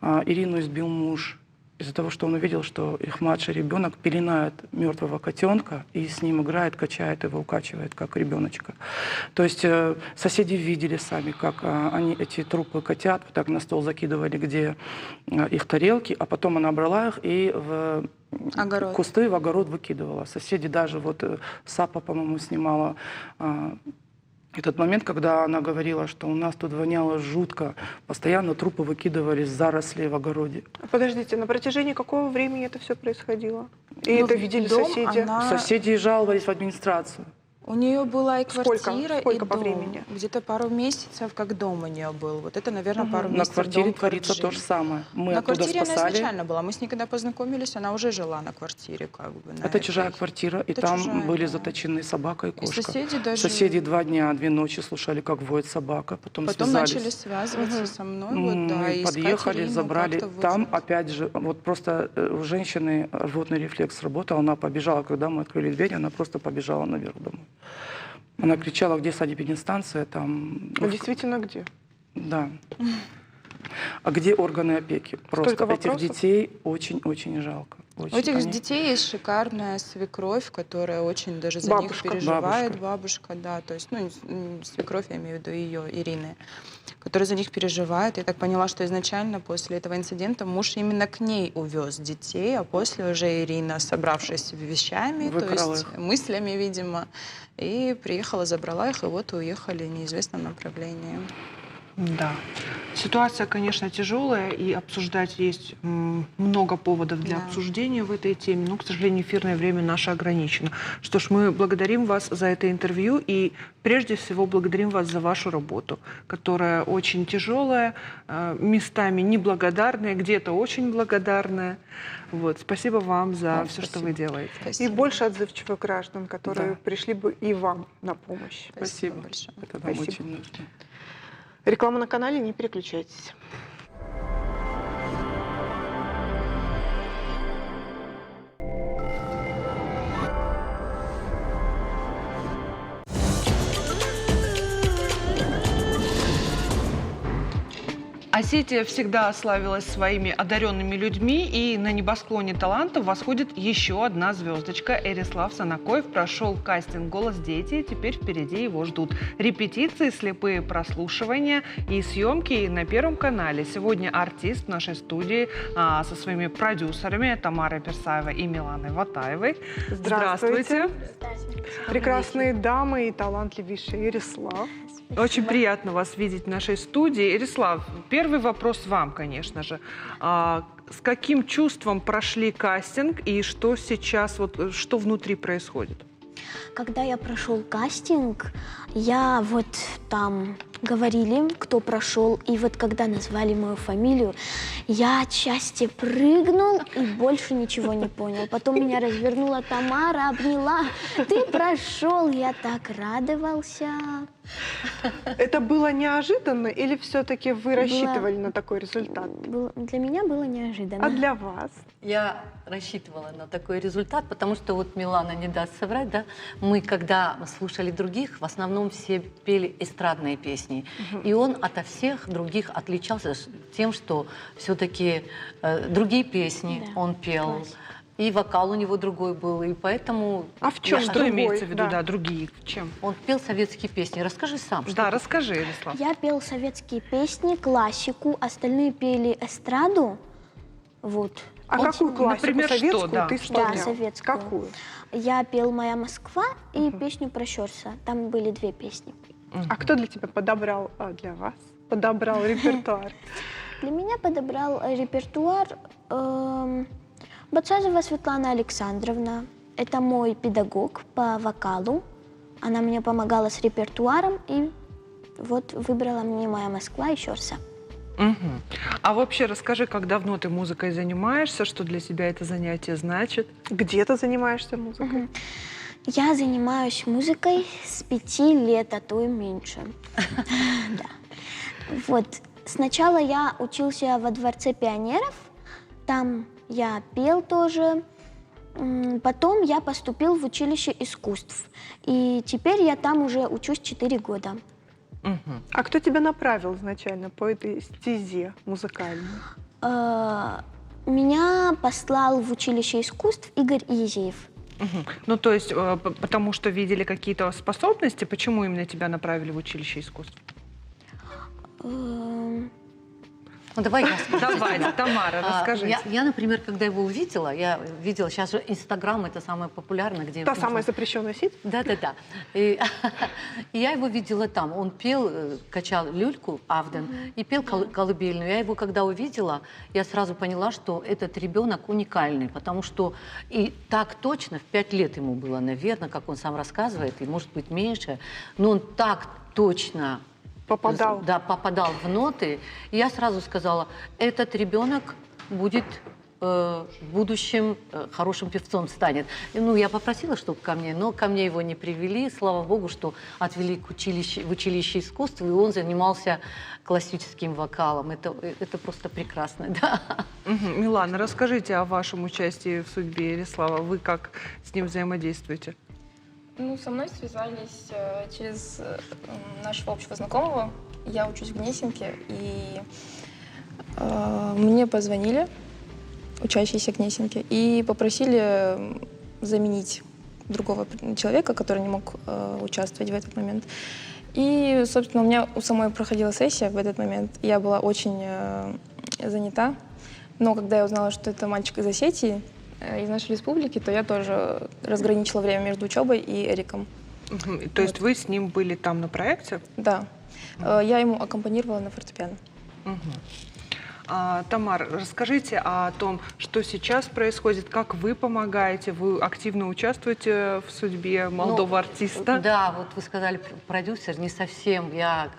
S8: Ирину избил муж. Из-за того, что он увидел, что их младший ребенок пеленает мертвого котенка и с ним играет, качает его, укачивает, как ребеночка. То есть соседи видели сами, как они эти трупы котят вот так на стол закидывали, где их тарелки, а потом она брала их и в
S10: Огород.
S8: кусты, в огород выкидывала. Соседи даже, вот Сапа, по-моему, снимала этот момент, когда она говорила, что у нас тут воняло жутко, постоянно трупы выкидывали с зарослей в огороде.
S2: Подождите, на протяжении какого времени это все происходило? И
S10: Ну,
S2: это видели
S10: дом
S2: соседи?
S10: она-
S8: Соседи жаловались в администрацию.
S10: У нее была и
S2: Сколько?
S10: квартира,
S2: Сколько
S10: и
S2: по
S10: дом.
S2: времени?
S10: Где-то пару месяцев, как дом у нее был. Вот это, наверное, пару
S8: На
S10: месяцев
S8: квартире
S10: дом
S8: творится
S10: Корджи.
S8: то же самое. Мы
S10: На
S8: оттуда
S10: квартире она
S8: спасали.
S10: изначально была. Мы с ней когда познакомились, она уже жила на квартире. Как бы, на
S8: Это
S10: этой.
S8: чужая квартира, и
S10: Это
S8: там
S10: чужая,
S8: были
S10: да.
S8: заточены собака и
S10: И
S8: кошка.
S10: соседи даже...
S8: Соседи 2 дня, 2 ночи слушали, как воет собака, потом связались.
S10: начали связываться со мной, вот, да,
S8: Мы
S10: и искать
S8: подъехали,
S10: Ирину,
S8: забрали.
S10: как-то
S8: Там,
S10: вызвать.
S8: опять же, вот просто у женщины рвотный рефлекс сработал, она побежала, когда мы открыли дверь, она просто побежала наверх домой. Она кричала, где санэпидстанция, там...
S2: А действительно где?
S8: Да. А где органы опеки? Просто
S2: Столько
S8: этих
S2: вопросов?
S8: детей очень-очень жалко. Очень.
S10: У этих
S8: Они-
S10: детей есть шикарная свекровь, которая очень даже за
S2: Бабушка.
S10: них переживает. Бабушка, да. То есть, ну, свекровь, я имею в виду ее, Ирины, которая за них переживает. Я так поняла, что изначально после этого инцидента муж именно к ней увез детей, а после уже Ирина, собравшись с вещами, то
S8: Выкрала
S10: есть
S8: их.
S10: мыслями, видимо, и приехала, забрала их, и вот уехали в неизвестном направлении.
S1: Да. Ситуация, конечно, тяжелая, и обсуждать есть много поводов для
S10: Да.
S1: обсуждения в этой теме, но, к сожалению, эфирное время наше ограничено. Что ж, мы благодарим вас за это интервью и прежде всего благодарим вас за вашу работу, которая очень тяжелая, местами неблагодарная, где-то очень благодарная. Вот. Спасибо вам за
S8: Вам
S1: все, что
S8: спасибо.
S1: вы делаете.
S2: И
S10: Спасибо.
S2: больше отзывчивых граждан, которые
S8: Да.
S2: пришли бы и вам на помощь.
S8: Спасибо.
S10: большое.
S8: Это нам
S2: Спасибо.
S8: очень нужно.
S2: Реклама на канале, не переключайтесь.
S1: Осетия всегда славилась своими одаренными людьми, и на небосклоне талантов восходит еще одна звездочка. Эрислав Санакоев прошел кастинг «Голос дети», теперь впереди его ждут репетиции, слепые прослушивания и съемки на Первом канале. Сегодня артист в нашей студии со своими продюсерами Тамарой Персаевой и Миланой Ватаевой.
S2: Здравствуйте. Прекрасные дамы и талантливейший Эрислав.
S1: Очень приятно вас видеть в нашей студии. Эрислав, первый вопрос вам, конечно же. С каким чувством прошли кастинг и что сейчас, вот, что внутри происходит?
S11: Когда я прошел кастинг, я вот там говорили, кто прошел, и вот когда назвали мою фамилию, я от счастья прыгнул и больше ничего не понял. Потом меня развернула Тамара, обняла. Ты прошел, я так радовался.
S2: Это было неожиданно или все-таки вы
S11: Было-
S2: рассчитывали на такой результат?
S11: Для меня было неожиданно.
S2: А для вас?
S12: Я рассчитывала на такой результат, потому что вот Милана не даст соврать, да, мы когда слушали других, в основном все пели эстрадные песни, и он ото всех других отличался тем, что все-таки другие песни
S11: Да,
S12: он пел,
S11: класс.
S12: и вокал у него другой был, и поэтому
S2: А в чем
S12: Я-
S1: Что
S2: другой?
S1: имеется в виду,
S2: Да.
S1: да, другие? В чем?
S12: он пел советские песни. Расскажи сам. что
S1: Да,
S12: ты-
S1: расскажи, Эрислав.
S11: Я пел советские песни, классику, остальные пели эстраду. Вот.
S2: А
S1: Вот,
S2: какую классику?
S1: например, что,
S2: Советскую
S1: да?
S2: ты исполнял?
S11: Да, советскую.
S2: Какую?
S11: Я пел «Моя Москва» и песню про Щорса. Там были 2 песни.
S2: А кто для тебя подобрал, для вас подобрал репертуар?
S11: Для меня подобрал репертуар Бацазова Светлана Александровна. Это мой педагог по вокалу. Она мне помогала с репертуаром, и вот выбрала мне «Моя Москва» и «Щорса».
S1: Мгм. А вообще расскажи, как давно ты музыкой занимаешься, что для тебя это занятие значит?
S2: Где ты занимаешься музыкой?
S11: Мгм. Я занимаюсь музыкой с 5 лет, а то и меньше. Да. Вот. Сначала я учился во Дворце пионеров, там я пел тоже. Потом я поступил в училище искусств, и теперь я там уже учусь 4 года.
S1: Мгм.
S2: А кто тебя направил изначально по этой стезе музыкальной?
S11: Меня послал в училище искусств Игорь Иезеев.
S1: Мгм. Ну, то есть, потому что видели какие-то способности, почему именно тебя направили в училище искусств?
S12: Ну, давай я скажу.
S1: Давай, Тамара, расскажите.
S12: Я, например, когда его увидела, я видела, сейчас же Инстаграм — это самое популярное, где...
S2: Та
S12: можно-
S2: самая запрещенная сеть?
S12: Да-да-да. И я его видела там. Он пел, качал люльку, Авден, и пел колыбельную. Я его когда увидела, я сразу поняла, что этот ребенок уникальный, потому что и так точно, в 5 лет ему было, наверное, как он сам рассказывает, и может быть меньше, но он так точно
S2: Попадал.
S12: да, попадал в ноты. И я сразу сказала, этот ребенок будет в будущем хорошим певцом станет. И, ну, я попросила, чтобы ко мне, но ко мне его не привели. Слава богу, что отвели в училище искусств, и он занимался классическим вокалом. Это просто прекрасно, да.
S1: Мгм. Милана, расскажите о вашем участии в судьбе Ярислава. Вы как с ним взаимодействуете?
S13: Ну, со мной связались через нашего общего знакомого. Я учусь в Гнесинке, и мне позвонили, учащиеся Гнесинки, и попросили заменить другого человека, который не мог участвовать в этот момент. И, собственно, у меня у самой проходила сессия в этот момент. Я была очень занята, но когда я узнала, что это мальчик из Осетии, из нашей республики, то я тоже разграничила время между учебой и Эриком.
S1: Мгм. То есть вы с ним были там на проекте?
S13: Да. Я ему аккомпанировала на фортепиано.
S1: Мгм. Тамар, расскажите о том, что сейчас происходит, как вы помогаете, вы активно участвуете в судьбе молодого артиста?
S12: Да, вот вы сказали продюсер, не совсем.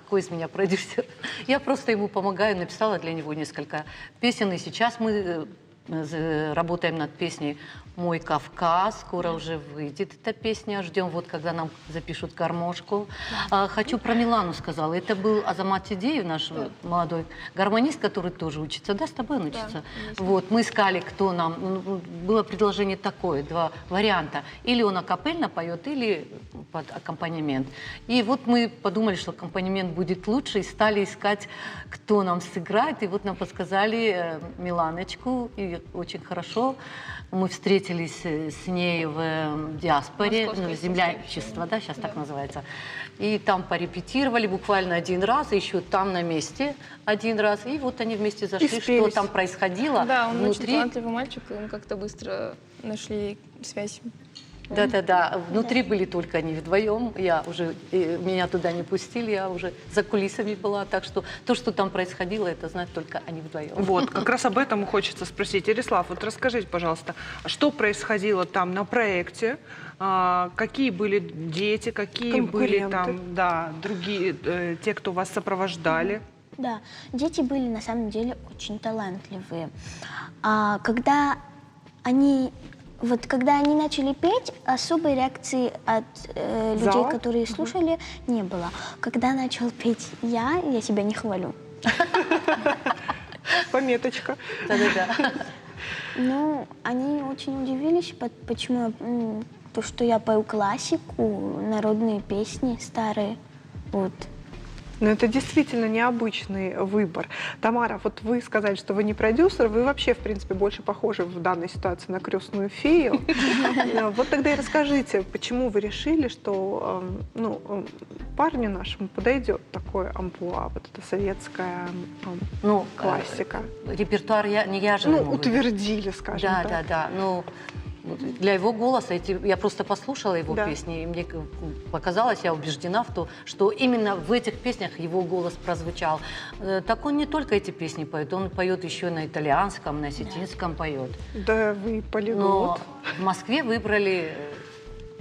S12: Какой из меня продюсер? Я просто ему помогаю, написала для него несколько песен, и сейчас мы работаем над песней «Мой Кавказ». Скоро уже выйдет эта песня. Ждем, вот когда нам запишут гармошку. Хочу про Милану сказала. Это был Азамат Тидеев, наш молодой гармонист, который тоже учится. Да, с тобой он учится? Вот, мы искали, кто нам... Было предложение такое, 2 варианта. Или он акапельно поет, или под аккомпанемент. И вот мы подумали, что аккомпанемент будет лучше, и стали искать, кто нам сыграет. И вот нам подсказали Миланочку, и очень хорошо. Мы встретились с ней в диаспоре, землячество, да, сейчас так называется. И там порепетировали буквально 1 раз, еще там на месте 1 раз. И вот они вместе зашли, что там происходило
S13: Да, он очень
S12: внутри.
S13: талантливый мальчик, и мы как-то быстро нашли связь.
S12: Да-да-да, внутри были только они вдвоем, меня туда не пустили, я уже за кулисами была, так что то, что там происходило, это знают только они вдвоем.
S1: Вот, как раз об этом и хочется спросить. Ярислав, вот расскажите, пожалуйста, что происходило там на проекте, какие были дети, какие были там, да, другие, те, кто вас сопровождали?
S11: Да, дети были на самом деле очень талантливые. Когда они начали петь, особой реакции от людей,
S2: Зала?
S11: которые слушали, не было. Когда начал петь я себя не хвалю.
S2: Пометочка.
S12: Да-да-да.
S11: Ну, они очень удивились, почему то, что я пою классику, народные песни старые. Вот.
S2: Но это действительно необычный выбор. Тамара, вот вы сказали, что вы не продюсер, вы вообще, в принципе, больше похожи в данной ситуации на крестную фею. Вот тогда и расскажите, почему вы решили, что парню нашему подойдет такое амплуа, вот эта советская классика?
S12: Репертуар не я же.
S2: Утвердили, скажем так.
S12: Да. Ну, Для его голоса, я просто послушала его
S2: Да.
S12: песни, и мне показалось, я убеждена в том, что именно в этих песнях его голос прозвучал. Так он не только эти песни поет, он поет еще на итальянском, на осетинском поет.
S2: Да, вы полиглот.
S12: Но в Москве выбрали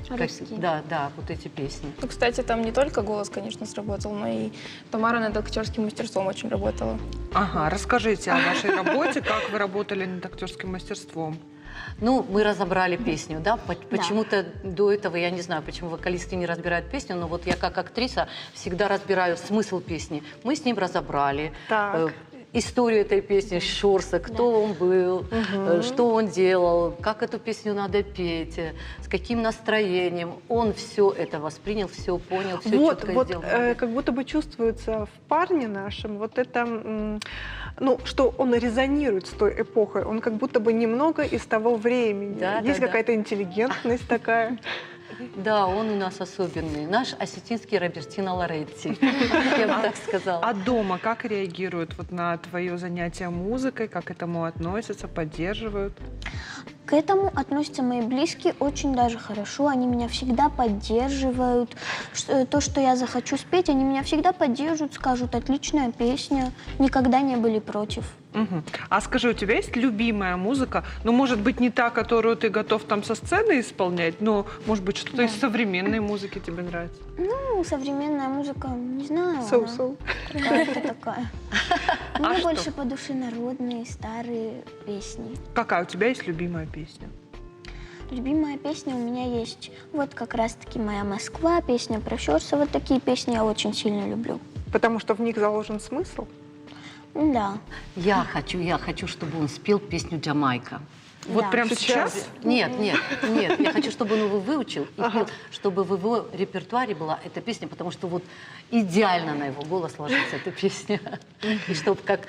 S11: Русский.
S12: да, вот эти песни.
S13: Ну, кстати, там не только голос, конечно, сработал, но и Тамара над актерским мастерством очень работала.
S1: Ага, расскажите о вашей работе, как вы работали над актерским мастерством.
S12: Ну, мы разобрали песню, да, почему-то до этого, я не знаю, почему вокалисты не разбирают песню, но вот я как актриса всегда разбираю смысл песни. Мы с ним разобрали.
S2: Так.
S12: Историю этой песни Щорса, кто он был, что он делал, как эту песню надо петь, с каким настроением. Он все это воспринял, все понял, все четко сделал.
S2: Как будто бы чувствуется в парне нашем вот это, ну, что он резонирует с той эпохой. Он как будто бы немного из того времени.
S12: Да,
S2: Есть
S12: да,
S2: какая-то интеллигентность такая.
S12: Да, он у нас особенный. Наш осетинский Робертино Лоретти, я бы так сказала.
S1: А дома как реагируют вот на твое занятие музыкой, как к этому относятся, поддерживают?
S11: К этому относятся мои близкие очень даже хорошо. Они меня всегда поддерживают. То, что я захочу спеть, они меня всегда поддерживают, скажут: отличная песня. Никогда не были против.
S1: Угу. А скажи, у тебя есть любимая музыка? Ну, может быть, не та, которую ты готов там со сцены исполнять, но, может быть, что-то из современной музыки тебе нравится?
S11: Ну, современная музыка, не знаю.
S2: Соу-соу.
S11: Какая-то такая.
S1: А
S11: Мне
S1: что?
S11: больше по душе народные, старые песни.
S1: Какая у тебя есть любимая песня?
S11: Любимая песня у меня есть. Вот как раз-таки «Моя Москва», песня про Щорса. Вот такие песни я очень сильно люблю.
S2: Потому что в них заложен смысл.
S11: Да.
S12: Я хочу, чтобы он спел песню «Джамайка».
S1: Вот
S11: Да.
S1: прямо сейчас?
S12: Нет. Я хочу, чтобы он его выучил, и пел, чтобы в его репертуаре была эта песня, потому что вот идеально на его голос ложится эта песня. И чтобы как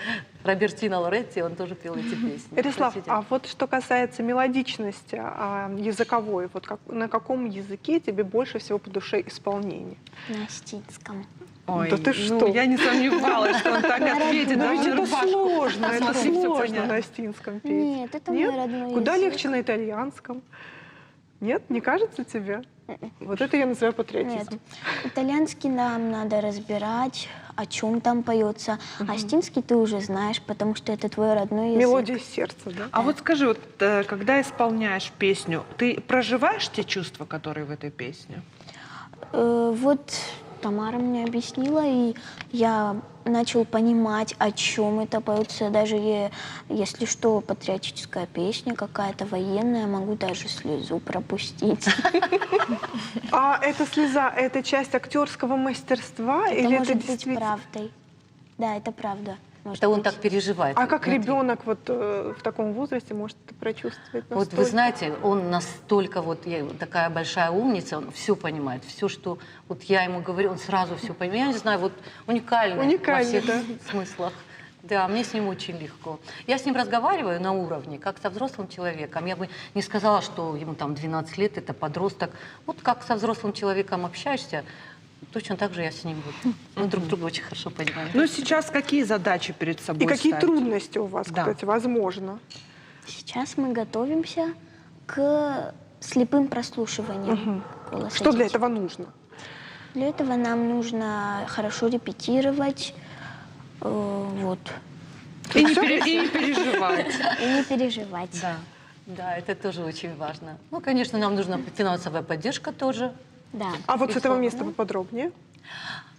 S12: Робертино Лоретти, он тоже пел эти песни.
S2: Ярислав,
S12: Простите.
S2: а вот что касается мелодичности языковой, вот на каком языке тебе больше всего по душе исполнение?
S11: На осетинском.
S1: Ой,
S2: Да ты
S1: ну,
S2: что?
S1: я не сомневалась, что он так ответит.
S2: Но
S1: Даже
S2: ведь это
S1: рубашку
S2: сложно, это
S1: осмотри, всё
S2: сложно
S1: понятно.
S2: на осетинском петь.
S11: Нет, это
S2: Нет?
S11: мой родной
S2: Куда
S11: язык.
S2: легче на итальянском? Нет, не кажется тебе? Вот это я называю патриотизм.
S11: Нет. Итальянский нам надо разбирать, о чем там поется. А осетинский ты уже знаешь, потому что это твой родной язык.
S2: Мелодия сердца, да?
S1: А вот скажи, вот, когда исполняешь песню, ты проживаешь те чувства, которые в этой песне?
S11: Вот Тамара мне объяснила, и я начал понимать, о чем это поется. Даже если что, патриотическая песня какая-то военная, могу даже слезу пропустить.
S2: А эта слеза, это часть актерского мастерства
S11: Это
S2: или это
S11: может быть
S2: действительно?
S11: правдой. Да, это правда. может
S12: Это он
S11: быть.
S12: так переживает.
S2: А как
S12: внутри.
S2: ребенок вот в таком возрасте может это прочувствовать?
S12: Вот
S2: настолько?
S12: вы знаете, он настолько такая большая умница, он все понимает, все, что вот я ему говорю, он сразу все понимает. Я не знаю, вот уникальный во
S2: Уникальный,
S12: всех
S2: да.
S12: смыслах. Да, мне с ним очень легко. Я с ним разговариваю на уровне, как со взрослым человеком. Я бы не сказала, что ему там 12 лет, это подросток. Вот как со взрослым человеком общаешься, точно так же я с ним буду. Мы друг друга очень хорошо понимаем.
S1: Ну, сейчас какие задачи перед собой
S2: И какие
S1: ставите?
S2: трудности у вас,
S1: Да.
S2: кстати, возможно?
S11: Сейчас мы готовимся к слепым прослушиваниям. голоса
S2: Что для
S11: детей.
S2: этого нужно?
S11: Для этого нам нужно хорошо репетировать, вот,
S1: И не переживать.
S11: и не переживать.
S12: Да, это тоже очень важно. Ну, конечно, нам нужна финансовая поддержка тоже.
S11: Да.
S2: А вот с этого
S12: И
S2: места поподробнее.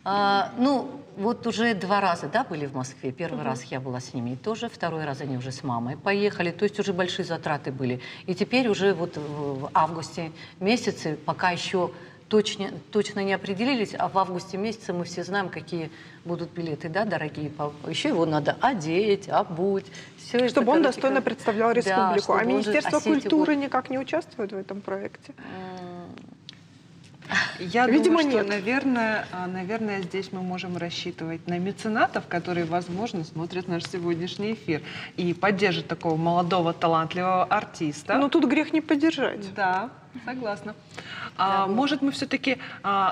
S12: Ну, вот уже 2 раза, да, были в Москве. Первый раз я была с ними тоже, второй раз они уже с мамой поехали. То есть уже большие затраты были. И теперь уже вот в августе месяце, пока еще точно не определились, а в августе месяце мы все знаем, какие будут билеты, да, дорогие. Еще его надо одеть, обуть. Все это,
S2: Чтобы он
S12: короче,
S2: достойно представлял республику.
S12: чтобы
S2: А
S12: он же
S2: Министерство
S12: Осетию
S2: культуры никак не участвует в этом проекте?
S1: Я
S2: Видимо,
S1: думаю, что,
S2: нет.
S1: наверное, здесь мы можем рассчитывать на меценатов, которые, возможно, смотрят наш сегодняшний эфир и поддержат такого молодого, талантливого артиста.
S2: Ну, тут грех не поддержать.
S1: Да, согласна. Может, мы все-таки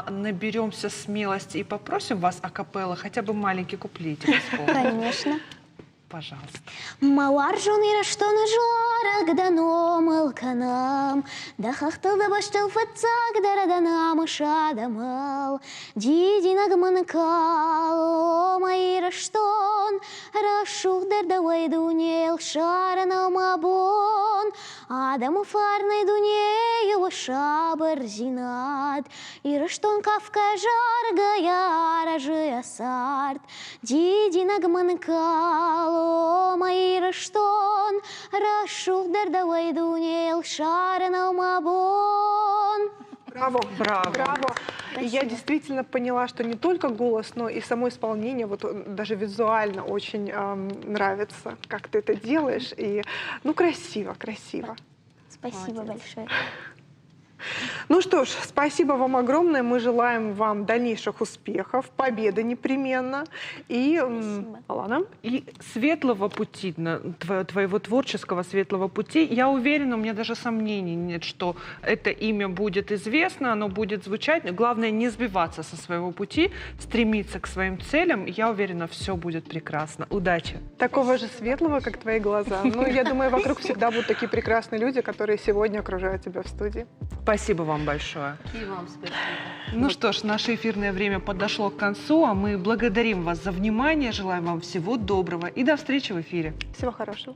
S1: наберемся смелости и попросим вас акапелла хотя бы маленький куплетик исполнить?
S11: Конечно.
S1: пожалуйста.
S11: Мауаржон и раштон жарак да номал канам, да хахтал да баштал фацак да раданам шадамал, дидинаг манкал, мои раштон, рашух да вайдунел шаранам абон, адаму фарной дунею шабар зинат, и раштон кавка жарга я ражи асарт, дидинаг манкал, мои раштон, рашух да вайдунел шаранам абон.
S2: Браво,
S1: Браво.
S2: браво. И я действительно поняла, что не только голос, но и само исполнение, вот даже визуально очень нравится, как ты это делаешь. И, ну, красиво, красиво.
S11: Спасибо большое.
S2: Ну что ж, спасибо вам огромное. Мы желаем вам дальнейших успехов, победы непременно. И, Алана?
S1: И светлого пути, твоего творческого светлого пути. Я уверена, у меня даже сомнений нет, что это имя будет известно, оно будет звучать. Главное, не сбиваться со своего пути, стремиться к своим целям. Я уверена, все будет прекрасно. Удачи!
S2: Такого же светлого, как твои глаза. Ну, я думаю, вокруг всегда будут такие прекрасные люди, которые сегодня окружают тебя в студии.
S1: Спасибо вам большое.
S12: И вам спасибо.
S1: Ну что ж, наше эфирное время подошло к концу, а мы благодарим вас за внимание, желаем вам всего доброго и до встречи в эфире.
S2: Всего хорошего.